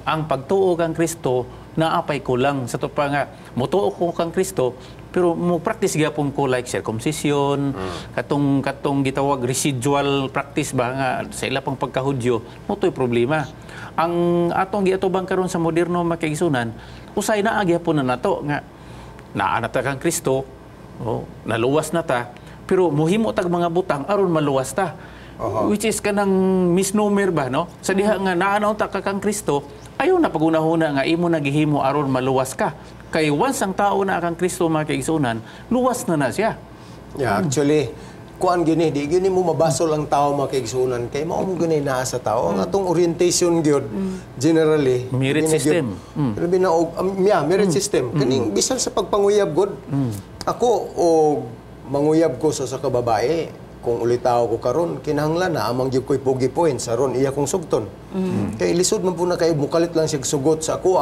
Ang pagtuo kang Kristo naapay kulang sa to pa nga motuo ko kang Kristo pero mo practice gyapon ko like circumcision katong gitawag residual practice ba nga sa ila pang pagkahudyo motoy problema. Ang atong giatubang karon sa moderno makigsunan usay naa gyapon na nato nga naa na ta kang Kristo, naluwas na ta, pero muhimo tag mga butang aron maluwas ta. Which is kanang misnomer ba, no? Sa diha nga naanaw ta kang Kristo, ayaw na pagunahuna nga imo nagihimo aron maluwas ka. Kay once ang tao na kang Kristo makigsunan, luwas na siya. Actually, kuan gini di gini mo mabasol ang tao makigsunan kay mao mo gani naa sa tao ang atong orientation gyud generally merit system labi na merit system kaning bisan sa pagpanguyab gud ako og manguyab ko sa kababae kung ulitaw ko karon kinahanglan na amang gyud koy pogi points aron iya kong sugton kay lisod man po na kay mukalit lang siya sugot sa ako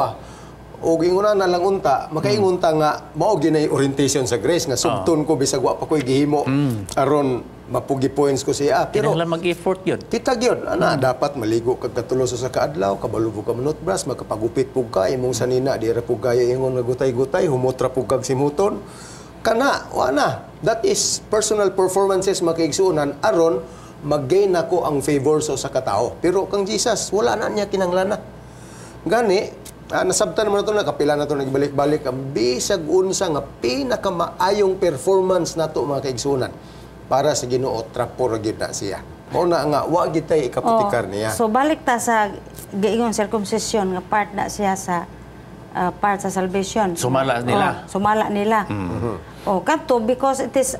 o ginguna na lang unta makaingon ta nga mao ginay orientation sa grace nga sugton ko bisag wa pa koy gihimo aron mapugi points ko siya pero kinahanglan mag-effort yun kita gyud dapat maligo kag katulo sa kaadlaw kabalubo ka manutbras magkapagupit pug ka imong sanina di ra pug kaya ingon nagutay-gutay humotra pug kag simuton kana wana that is personal performances makigsunan aron mag-gain nako ang favor sa katao pero kang Jesus wala na niya kinahanglan na gani nasabtan naman ito na, kapila na ito nagbalik-balik, ang bisag unsa nga pinakamaayong performance na ito mga kaigsunan para sa Ginoo trapor gyud na siya. Mauna nga, wa gitay ikaputikar niya. So balik ta sa giingon circumcision nga part na siya sa part sa salvation. Sumala nila. Sumala nila. Kadto because it is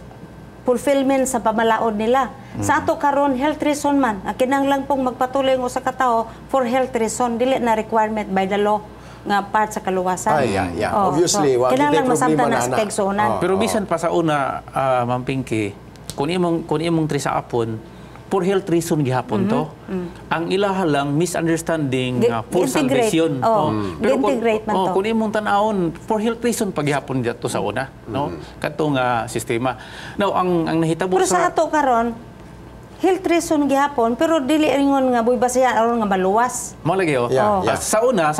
fulfillment sa pamalaod nila. Sa ato karon health reason man, kinahanglan pong magpatuloy ang usa ka tawo for health reason dili na requirement by the law nga part sa kaluwasan. Obviously, wa kinahanglan gitay problema na sa kaigsuonan. Pero bisan pa sa una, Ma'am Pinky, kung imong tri sa apon, for health reason gihapon to. Ang ilaha lang misunderstanding for salvation. Pero integrate man to. Kung imong tan-awon for health reason paghihapon dito sa una, no? Kadtong sistema. Now ang nahitabo pero sa ato karon health reason gihapon pero dili ingon nga buy basihan aron nga maluwas. Mao lagi Sa una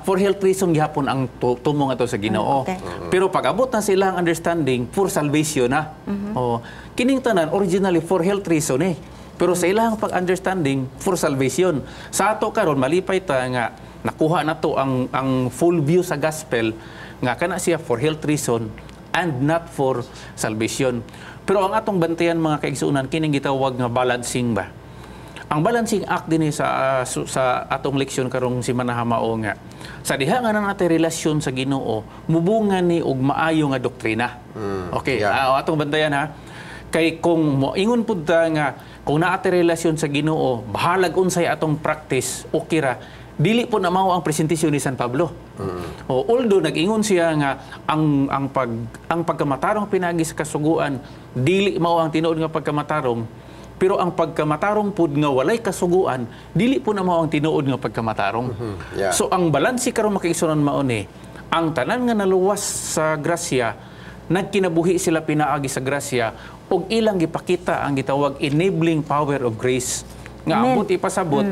for health reason gihapon ang tumong ato sa Ginoo. Pero pag abot na sila ang understanding for salvation na. Kining tanan originally for health reason Pero sa ilang pag-understanding for salvation. Sa ato karon malipay ta nga nakuha na to ang full view sa gospel nga kana siya for health reason and not for salvation. Pero ang atong bantayan mga kaigsuunan kining gitawag nga balancing ba. Ang balancing act din sa atong leksyon karong si Manahamao nga sa diha nga natin relasyon sa Ginoo mubungan ni og maayo nga doktrina. Atong bantayan ha. Kay kung moingon pud ta nga kung naate relasyon sa Ginoo bahalag unsay atong practice o kira dili po na mao ang presentasyon ni San Pablo. Although nag-ingon siya nga ang pagkamatarong pinagi sa kasuguan dili mao ang tinuod nga pagkamatarong pero ang pagkamatarong pud nga walay kasuguan dili po na mao ang tinuod nga pagkamatarong. So ang balanse karon makaigsunan mao ni ang tanan nga naluwas sa grasya nagkinabuhi sila pinaagi sa grasya ug ilang gipakita ang gitawag enabling power of grace nga ambot ipasabot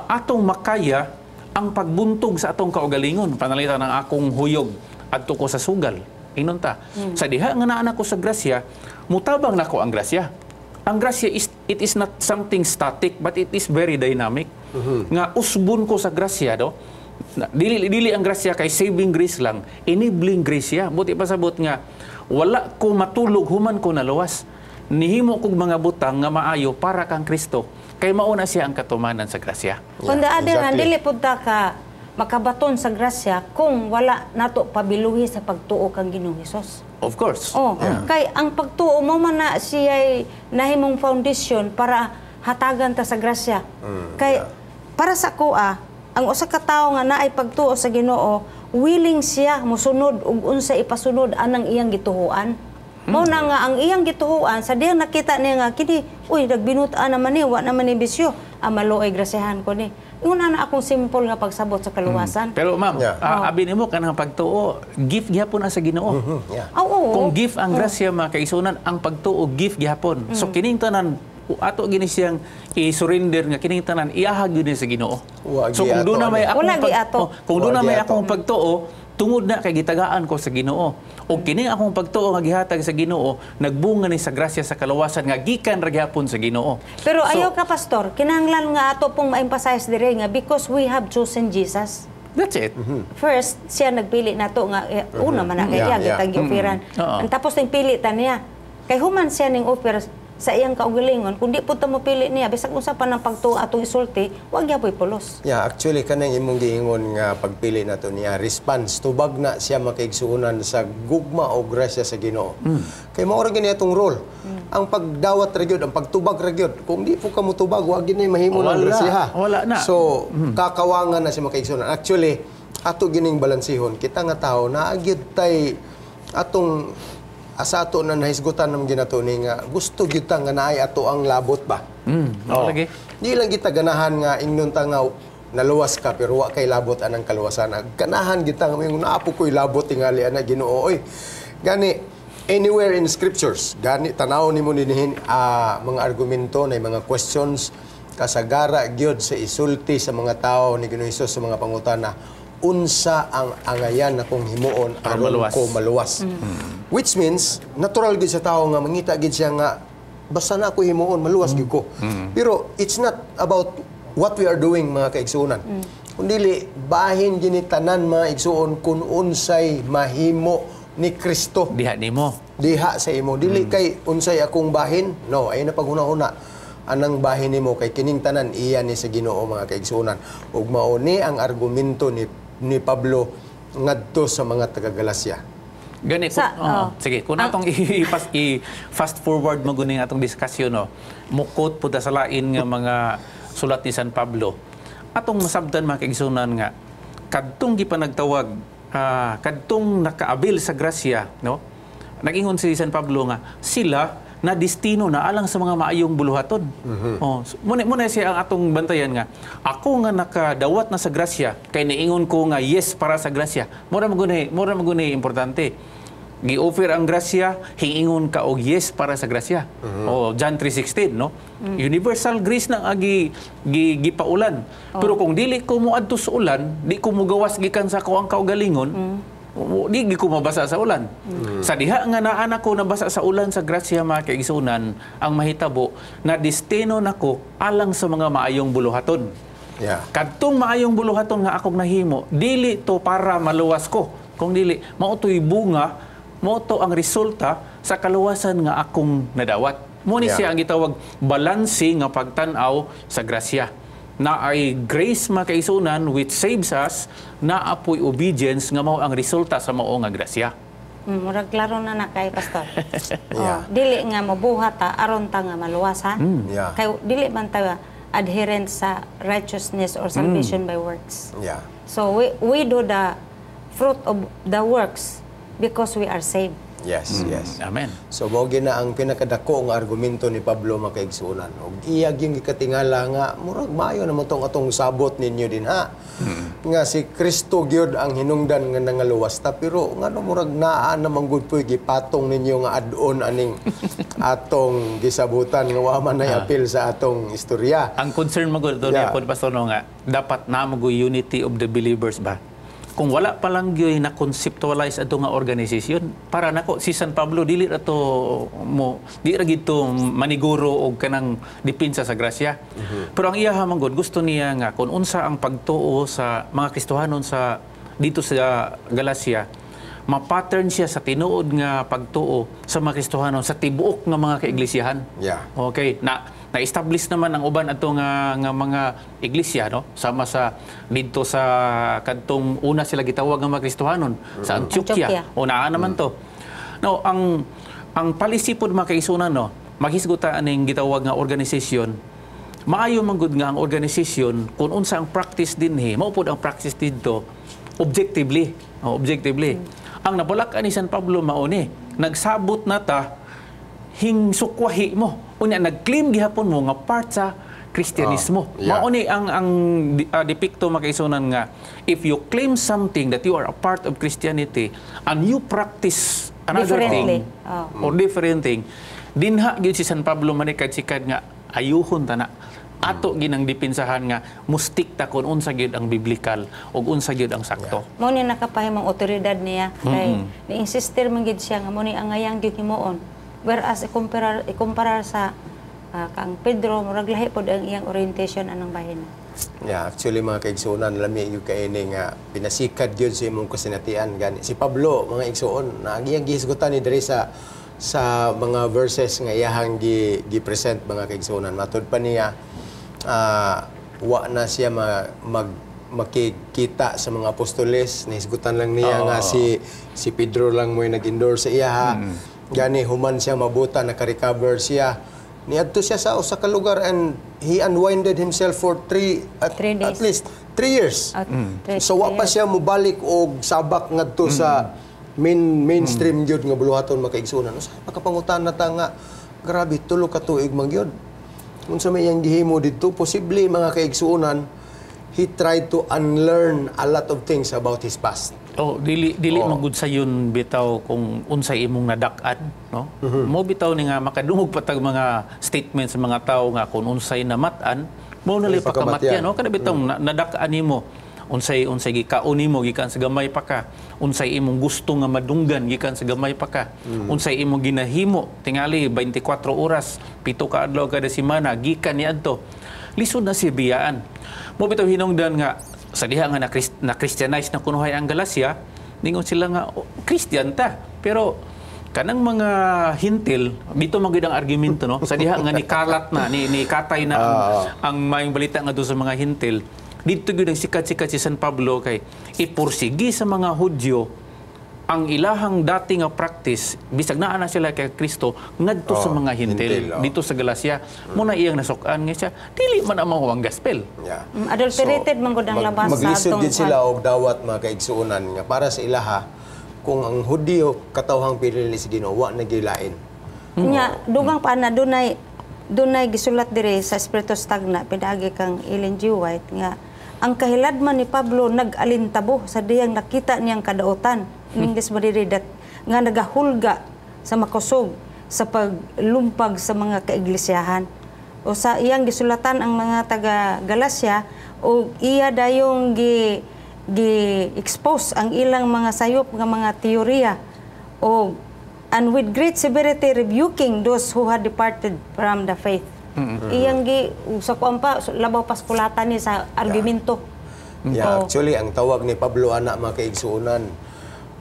atong makaya ang pagbuntog sa atong kaugalingon panalita ng akong huyog adto ko sa sugal Ingnon ta. Sa diha nga naa nako sa grasya, mutabang nako ang grasya. Ang grasya it is not something static but it is very dynamic. Nga usbon ko sa grasya do. Dili ang grasya kay saving grace lang, enabling grace ya. Buti pasabot nga wala ko matulog human ko naluwas. Nihimo kog mga butang nga maayo para kang Kristo. Kay mauna siya ang katumanan sa grasya. On the other hand, dili pud ta ka makabaton sa grasya kung wala nato pabiluhi sa pagtuo kang Ginoong Hesus. Of course. Kay ang pagtuo mo man na siya nahimong foundation para hatagan ta sa grasya. Kay para sa kuha, ang usa ka tawo nga naay pagtuo sa Ginoo, willing siya mosunod ug unsa ipasunod anang iyang gituhuan. Mao na nga ang iyang gituhuan sa diyang nakita niya nga kini, uy nagbinutaan naman ni, wa naman ni bisyo, maluoy grasyahan ko ni. Ingon na akong simple nga pagsabot sa kaluwasan. Pero ma'am, abi nimo kanang pagtuo, gift gyapon sa Ginoo. Kung gift ang grasya mga kaisunan, ang pagtuo gift gyapon. So kining tanan ato gini siyang i-surrender nga kining tanan iahag gyud sa Ginoo. So kung do na may akong pagtuo, tungod na kay gitagaan ko sa Ginoo. O kini akong pagtuo nga gihatag sa Ginoo, nagbunga ni sa grasya sa kaluwasan nga gikan ra gyapon sa Ginoo. Pero ayaw ka pastor, kinahanglan nga ato pong ma-emphasize dire nga because we have chosen Jesus. That's it. First, siya nagpili nato nga una man na kay gitag operan. Tapos ning pili ta niya. Kay human siya ning offer sa iyang kaugalingon, kung di po ta mo pili niya, bisag unsa pa ng pagtuo atong isulti, wag gyapon pulos. Yeah, actually kanang imong giingon nga pagpili nato niya response tubag na siya makaigsuonan sa gugma o grasya sa Ginoo. Kay mao ra gini atong role. Ang pagdawat ra gyud, ang pagtubag ra gyud. Kung di po ka mo tubag, wag gini mahimo ng grasya. Wala na. So, kakawangan na siya makaigsuonan. Actually, ato gining balansihon, kita nga tao naagyud tay atong asa ato na nahisgutan ng ginatuni nga gusto kita nga naay ato ang labot ba. Lagi. Di lang kita ganahan nga ingnon ta nga naluwas ka pero wa kay labot anang kaluwasan. Ganahan kita nga yung naapo ko'y labot tingali ana Ginoo. Oy. Gani anywhere in scriptures, gani tanaw nimo dinhin mga argumento na mga questions kasagara gyud sa isulti sa mga tao ni Ginoong Hesus sa mga pangutana. Unsa ang angayan na kung himuon aron ko maluwas. Which means, natural gid sa tao nga mangita gid siya nga basta na ako himuon maluwas gid ko. Pero it's not about what we are doing mga kaigsuonan. Kundi bahin ginitanan mga igsuon kung unsay mahimo ni Kristo. Diha nimo. Diha sa imo. Dili kay unsay akong bahin. No, ay na paghuna-huna. Anang bahin nimo kay kining tanan iya ni sa Ginoo mga kaigsuonan. Ug mao ni ang argumento ni Pablo ngadto sa mga taga-Galasya. Gani sige, kung atong i-fast forward mo guning atong diskusyon no. Mukot pud sa lain nga mga sulat ni San Pablo. Atong masabdan mga kaigsuonan nga kadtong gipanagtawag kadtong nakaabil sa grasya no. Nag-ingon si San Pablo nga sila na destino na alang sa mga maayong buluhaton. Muna siya ang atong bantayan nga. Ako nga nakadawat na sa grasya, kay niingon ko nga yes para sa grasya. Mura magunay importante. Gi-offer ang grasya, hingingon ka og yes para sa grasya. John 3:16, no? Universal grace na gipaulan. Pero kung dili ko moadto sa ulan, di ko mogawas gikan sa ako ang kaugalingon, di ko mabasa sa ulan. Sa diha nga naa ko nabasa sa ulan sa grasya mga kaigsuonan, ang mahitabo na destino nako alang sa mga maayong buluhaton. Kadtong maayong buluhaton nga akong nahimo, dili to para maluwas ko. Kung dili, mao to'y bunga, mao to ang resulta sa kaluwasan nga akong nadawat. Mo ni siya ang gitawag balanse nga pagtan-aw sa grasya. Na ay grace makaisunan which saves us, na apoy obedience nga mao ang resulta sa mao nga grasya. Murag klaro na kay pastor. Dili nga mabuhat ta aron ta nga maluwasan. Kay dili man ta adherent sa righteousness or salvation by works. So we do the fruit of the works because we are saved. Yes. Amen. So mao gina ang pinakadako nga argumento ni Pablo makaigsuonan. Og iya gyud gikatingala nga murag maayo naman tong atong sabot ninyo din ha. Nga si Kristo gyud ang hinungdan nga nangaluwas ta pero ngano murag naa naman gud puy gipatong ninyo nga ad-on aning atong gisabutan nga wa man nay apil sa atong istorya. Ang concern mo gud ni Pastor no nga dapat na mo unity of the believers ba? kung wala pa lang gyud na conceptualize ato nga organisasyon, para nako si San Pablo dili ato mo di ra gito maniguro og kanang depensa sa grasya. Pero ang iya manggod gusto niya nga kung unsa ang pagtuo sa mga Kristohanon sa dito sa Galacia, ma-pattern siya sa tinuod nga pagtuo sa mga Kristohanon sa tibuok nga mga kaiglesiyahan. Yeah. Okay, na-establish naman ang uban ato nga mga iglesia, no? Sama sa dito sa kadtong una sila gitawag nga mga Kristohanon sa Antioquia. O naa naman to. No, ang policy pod mga kaisunan, no, maghisguta aning gitawag nga organisasyon. Maayo man gud nga ang organisasyon kung unsa ang practice dinhi, mao pod ang practice dito objectively. Objectively. Ang nabulak-an ni San Pablo mao ni, nagsabot nata hing sukwahi mo. Unya nag-claim gihapon mo nga part sa Kristyanismo. Mao ni ang depikto makaisunan nga if you claim something that you are a part of Christianity and you practice another thing or different thing, dinha gyud si San Pablo manikad-sikad nga ayuhon ta na ato ginang dipinsahan nga mustik ta kun unsa gyud ang biblikal ug unsa gyud ang sakto. Mo ni nakapahimong otoridad niya kay ni-insister man gyud siya nga mo ni ang ayang gyud himuon. Whereas ikumparar sa kang Pedro murag lahi pod ang iyang orientation anang bahin. Yeah, actually mga kaigsuonan lami yung kaini nga pinasikad gyud sa imong kasinatian gani. Si Pablo mga igsuon naagiyang gihisgutan ni diri sa mga verses nga iyahang gi-present mga kaigsuonan. Matud pa niya wa na siya makikita sa mga apostoles, nahisgutan lang niya nga si Pedro lang mo nag-endorse sa iya. Gani human siya mabuta, naka-recover siya. Niadto siya sa usa ka lugar and he unwinded himself for 3 days. At least 3 years. So wa pa siya mobalik og sabak ngadto sa mainstream gyud nga buluhaton makaigsunan. Usa pagkapangutan na ta nga grabe tulo ka tuig man gyud. Unsa may iyang gihimo didto posible mga kaigsuonan, he tried to unlearn a lot of things about his past. Dili magud sayon bitaw kung unsay imong nadak-an, no? Mo bitaw ni nga makadungog patag mga statements sa mga tawo nga kung unsay namat-an, mo na pakamatyan, no? Kada bitaw nadak-an nimo unsay gikaon nimo gikan sa gamay pa ka, unsay imong gusto nga madunggan gikan sa gamay pa ka, unsay imong ginahimo tingali 24 oras 7 ka adlaw kada semana gikan niadto. Lisod na si biyaan. Mo bitaw hinungdan nga sa diha nga na Christianize na kunuhay ang Galacia, ningon sila nga Christian ta. Pero kanang mga hintil, dito magid ang argumento, no? Sa diha nga ni kalat na, ni katay na ang maayong balita nga doon sa mga hintil. Dito gyud ang sikat-sikat si San Pablo kay ipursigi sa mga Hudyo ang ilahang dati nga practice bisag naa na sila kay Kristo ngadto sa mga hintil dito sa Galacia. Muna iyang nasuk-an nga siya dili man ang mga gospel. Yeah. Adulterated man gud ang labas sa maglisod din sila og dawat mga kaigsuonan nga para sa ilaha kung ang Hudyo katawhang pinili si Ginoo wa nagilain. Nya dugang pa na dunay gisulat diri sa Espiritu Stagna pinaagi kang Ellen G. White nga ang kahiladman ni Pablo nag-alintabo sa diyang nakita niyang kadautan. Ingles madiridat nga nagahulga sa makusog sa paglumpag sa mga kaiglesiyahan. O sa iyang gisulatan ang mga taga Galacia o iya dayong gi-expose ang ilang mga sayop nga mga teorya o and with great severity rebuking those who had departed from the faith. Iyang sa kuampa labaw paskulatan ni sa argumento. Actually ang tawag ni Pablo ana mga kaigsuonan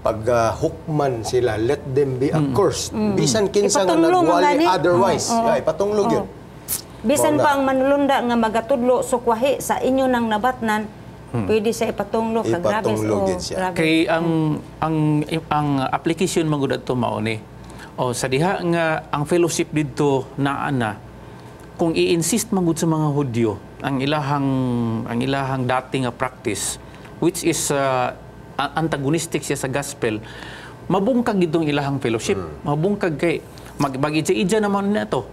pag hukman sila, let them be accursed. Bisan kinsa nga nagwali otherwise. Ipatunglo yun. Bisan pa ang manulunda nga magatudlo sukwahi sa inyo nang nabatnan, pwede siya ipatunglo kag grabe. Kay ang application magud adto mao ni. Sa diha nga ang fellowship didto naa na kung i-insist magud sa mga Hudyo ang ilahang dati nga practice which is antagonistic siya sa gospel, mabungkag itong ilahang fellowship. Mabungkag kay mag-idja naman na ito.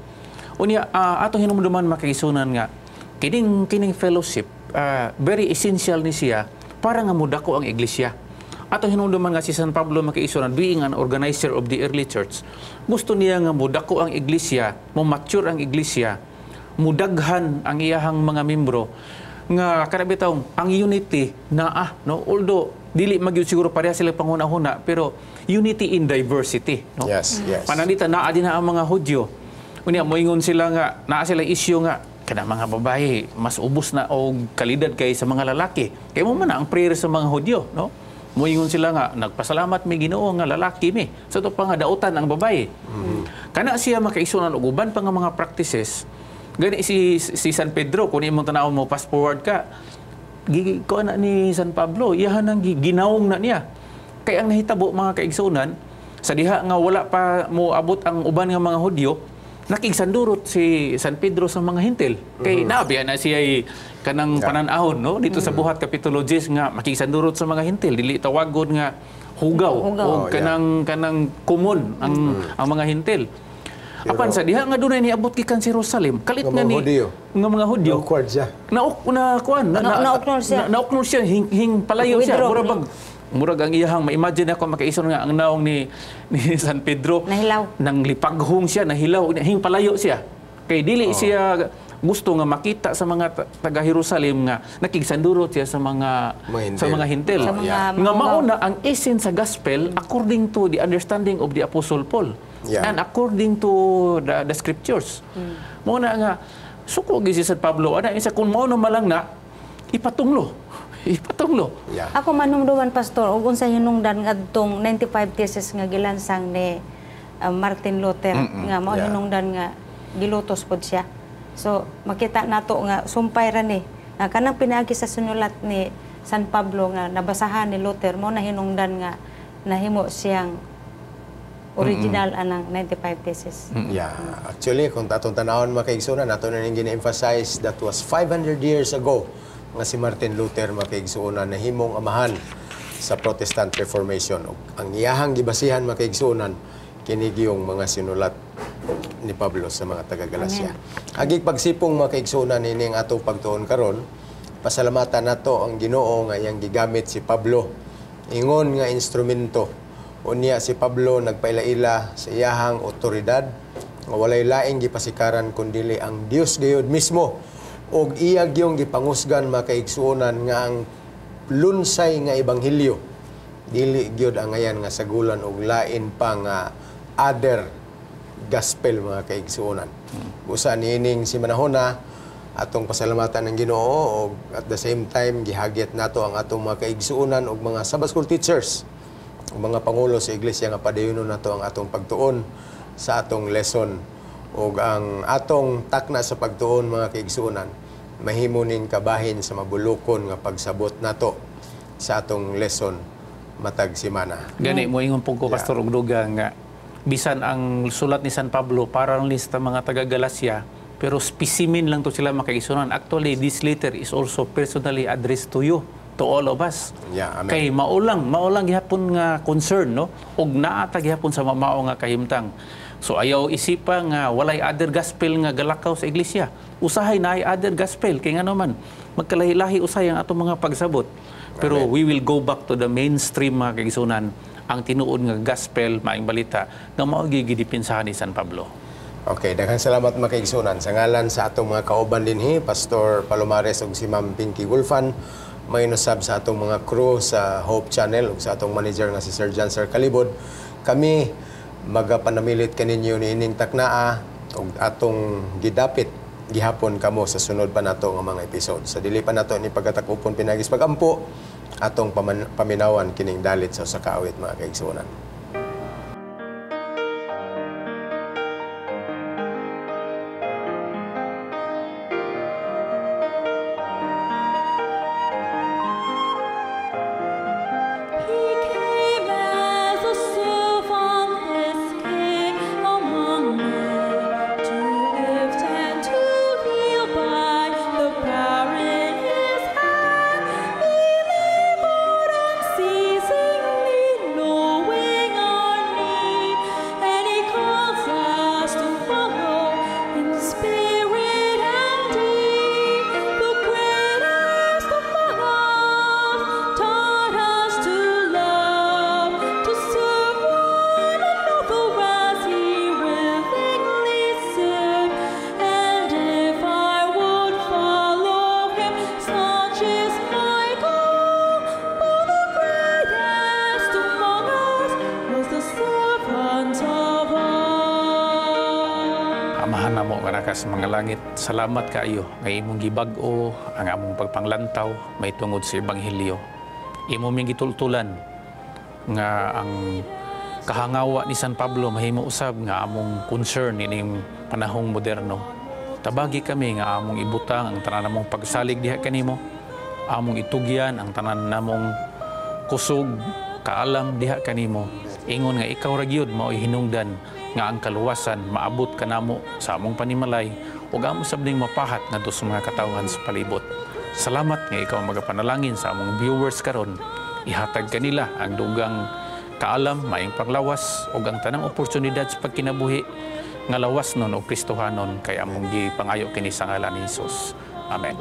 Unya, atong hinumduman makaisunan nga, kining fellowship, very essential ni siya para nga mudako ang iglesia. Atong hinumduman nga si San Pablo makaisunan, being an organizer of the early church, gusto niya nga mudako ang iglesia, mature ang iglesia, mudaghan ang iyahang mga membro, nga karabitaw ang unity na no, although dili magyud siguro pareha sila panghuna-huna, pero unity in diversity, no? Yes, yes. Pananita naa din ang mga Hudyo. Unya moingon sila nga naa sila isyu nga kada mga babae mas ubos na og kalidad kay sa mga lalaki. Kay mo man ang prayer sa mga Hudyo, no? Moingon sila nga nagpasalamat mi Ginoo nga lalaki mi. Sa to pa nga dautan ang babae. Kana siya makaisunan og uban pa nga mga practices. Gani si San Pedro kun imong tanawon mo fast forward ka ko na ni San Pablo, iyahan nang ginawong na niya. Kaya ang nahitabo mga kaigsunan, sa diha nga wala pa mo abot ang uban nga mga Hudyo, nakigsandurot si San Pedro sa mga hintil. Kay nabiya na siya kanang pananahon, no? Dito sa buhat Kapitulo 10 nga makigsandurot sa mga hintil, dili tawagod nga hugaw o kanang kumon ang mga hintil. Apan sa diha nga dunay niabot gikan si Jerusalem, kalit nga ni nga mga Hudyo. Nauknor siya, hing palayo siya. Murag ang iyahang ma-imagine ako makaison nga ang naong ni San Pedro. Nahilaw. Nang lipaghong siya, nahilaw, hing palayo siya. Kay dili siya gusto nga makita sa mga taga Jerusalem nga nakigsandurot siya sa mga hintil. Nga mauna ang essence sa gospel according to the understanding of the Apostle Paul. And according to the scriptures. Mauna nga suko gi si San Pablo ana isa kun mao na malang na ipatunglo. Ako manumduman pastor ug unsa hinungdan ngadtong 95 thesis nga gilansang ni Martin Luther nga mao hinungdan nga gilutos pod siya. So makita nato nga sumpay ra ni nga kanang pinaagi sa sinulat ni San Pablo nga nabasahan ni Luther mo na hinungdan nga nahimo siyang original anang 95 thesis. Actually, kung atong tanawon makaigsunan, nato na ning gina-emphasize that was 500 years ago nga si Martin Luther makaigsunan na himong amahan sa Protestant Reformation. Ang iyahang gibasihan makaigsunan kinig yung mga sinulat ni Pablo sa mga taga-Galacia. Agig pagsipong makaigsunan ining atong pagtuon karon, pasalamatan nato ang Ginoo nga iyang gigamit si Pablo ingon nga instrumento. Unya si Pablo nagpailaila sa iyahang otoridad nga walay laing gipasikaran kundili ang Dios gayud mismo og iyag yung gipangusgan makaigsuonan nga ang lunsay nga ebanghelyo dili gyud ang ayan nga sagulan og lain pa nga other gospel mga kaigsuonan. Usa niining si manahona atong pasalamatan ng Ginoo og at the same time gihagit nato ang atong mga kaigsuonan og mga Sabbath school teachers ug mga pangulo sa iglesia nga padayonon nato ang atong pagtuon sa atong lesson ug ang atong takna sa pagtuon mga kaigsuonan mahimo ning kabahin sa mabulokon nga pagsabot nato sa atong lesson matag semana. Gani mo ingon pug ko Pastor og dugang nga bisan ang sulat ni San Pablo para ang lista mga taga Galacia pero specimen lang to sila makaigsuonan. Actually this letter is also personally addressed to you, to all of us. Amen. Kay maulang gihapon nga concern, no? Og naata gihapon sa mamao nga kahimtang. So ayaw isipa nga walay other gospel nga galakaw sa iglesia. Usahay na ay other gospel kay ngano man magkalahi-lahi usay ang atong mga pagsabot. Pero we will go back to the mainstream mga kaigsuonan, ang tinuod nga gospel maayong balita nga mao gidipinsahan ni San Pablo. Okay, daghang salamat mga kaigsuonan. Sa ngalan sa atong mga kauban dinhi, Pastor Palomares ug si Ma'am Pinky Gulfan, may nusab sa atong mga crew sa Hope Channel ug sa atong manager nga si Sir John Sir Kalibod, kami magapanamilit kaninyo niining taknaa ug atong gidapit gihapon kamo sa sunod pa nato nga mga episode. Sa dili pa nato ni pagkatakupon pinagis pagampo atong paminawan kining dalit sa usa ka awit mga kaigsuonan. Ceasingly, no way. Amahan na mo nga naka sa mga langit, salamat kaayo nga imong gibag-o ang among pagpanglantaw may tungod sa Ebanghelyo. Imo ming gitultulan nga ang kahangawa ni San Pablo mahimo usab nga among concern ining panahong moderno. Tabagi kami nga among ibutang ang tanan namong pagsalig diha kanimo, among itugyan ang tanan namong kusog, kaalam diha kanimo. Ingon nga ikaw ra gyud mao'y hinungdan nga ang kaluwasan maabot kanamo sa among panimalay ug amo sabding mapahat ngadto sa mga katawhan sa palibot. Salamat nga ikaw magapanalangin sa among viewers karon. Ihatag kanila ang dugang kaalam, maayong panglawas ug ang tanang oportunidad sa pagkinabuhi nga lawas nun o Kristohanon kay among gipangayo kini sa ngalan ni Hesus. Amen.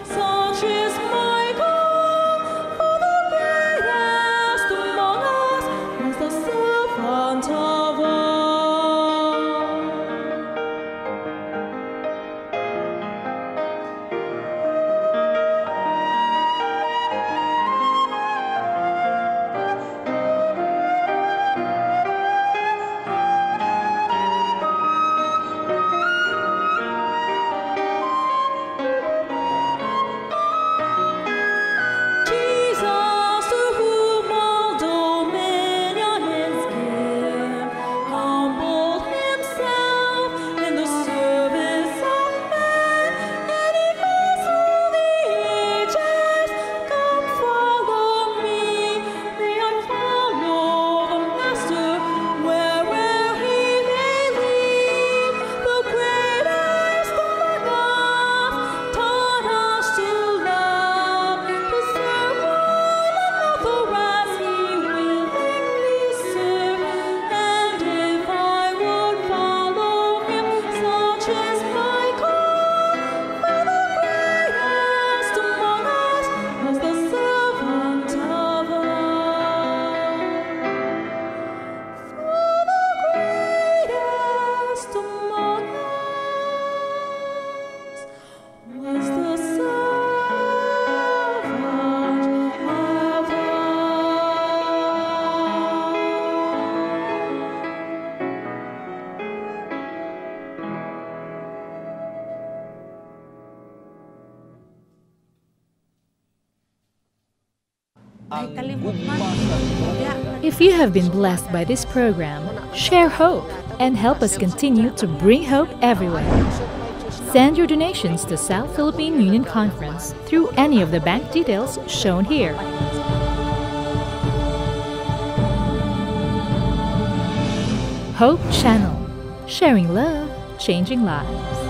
Such is my God, for the greatest among us is the servant of all. Jesus, to whom all dominion is given, humbled himself in the service of men, and he calls through the ages, come follow me. May I follow the Master wherever he may lead. The greatest among us taught us to love, to serve one another as he willingly served. And if I would follow him, such is my call. For the greatest among us was the servant of all. For the greatest among us was the servant of Ay, kalimot man. Yeah. If you have been blessed by this program, share hope and help us continue to bring hope everywhere. Send your donations to South Philippine Union Conference through any of the bank details shown here. Hope Channel, sharing love, changing lives.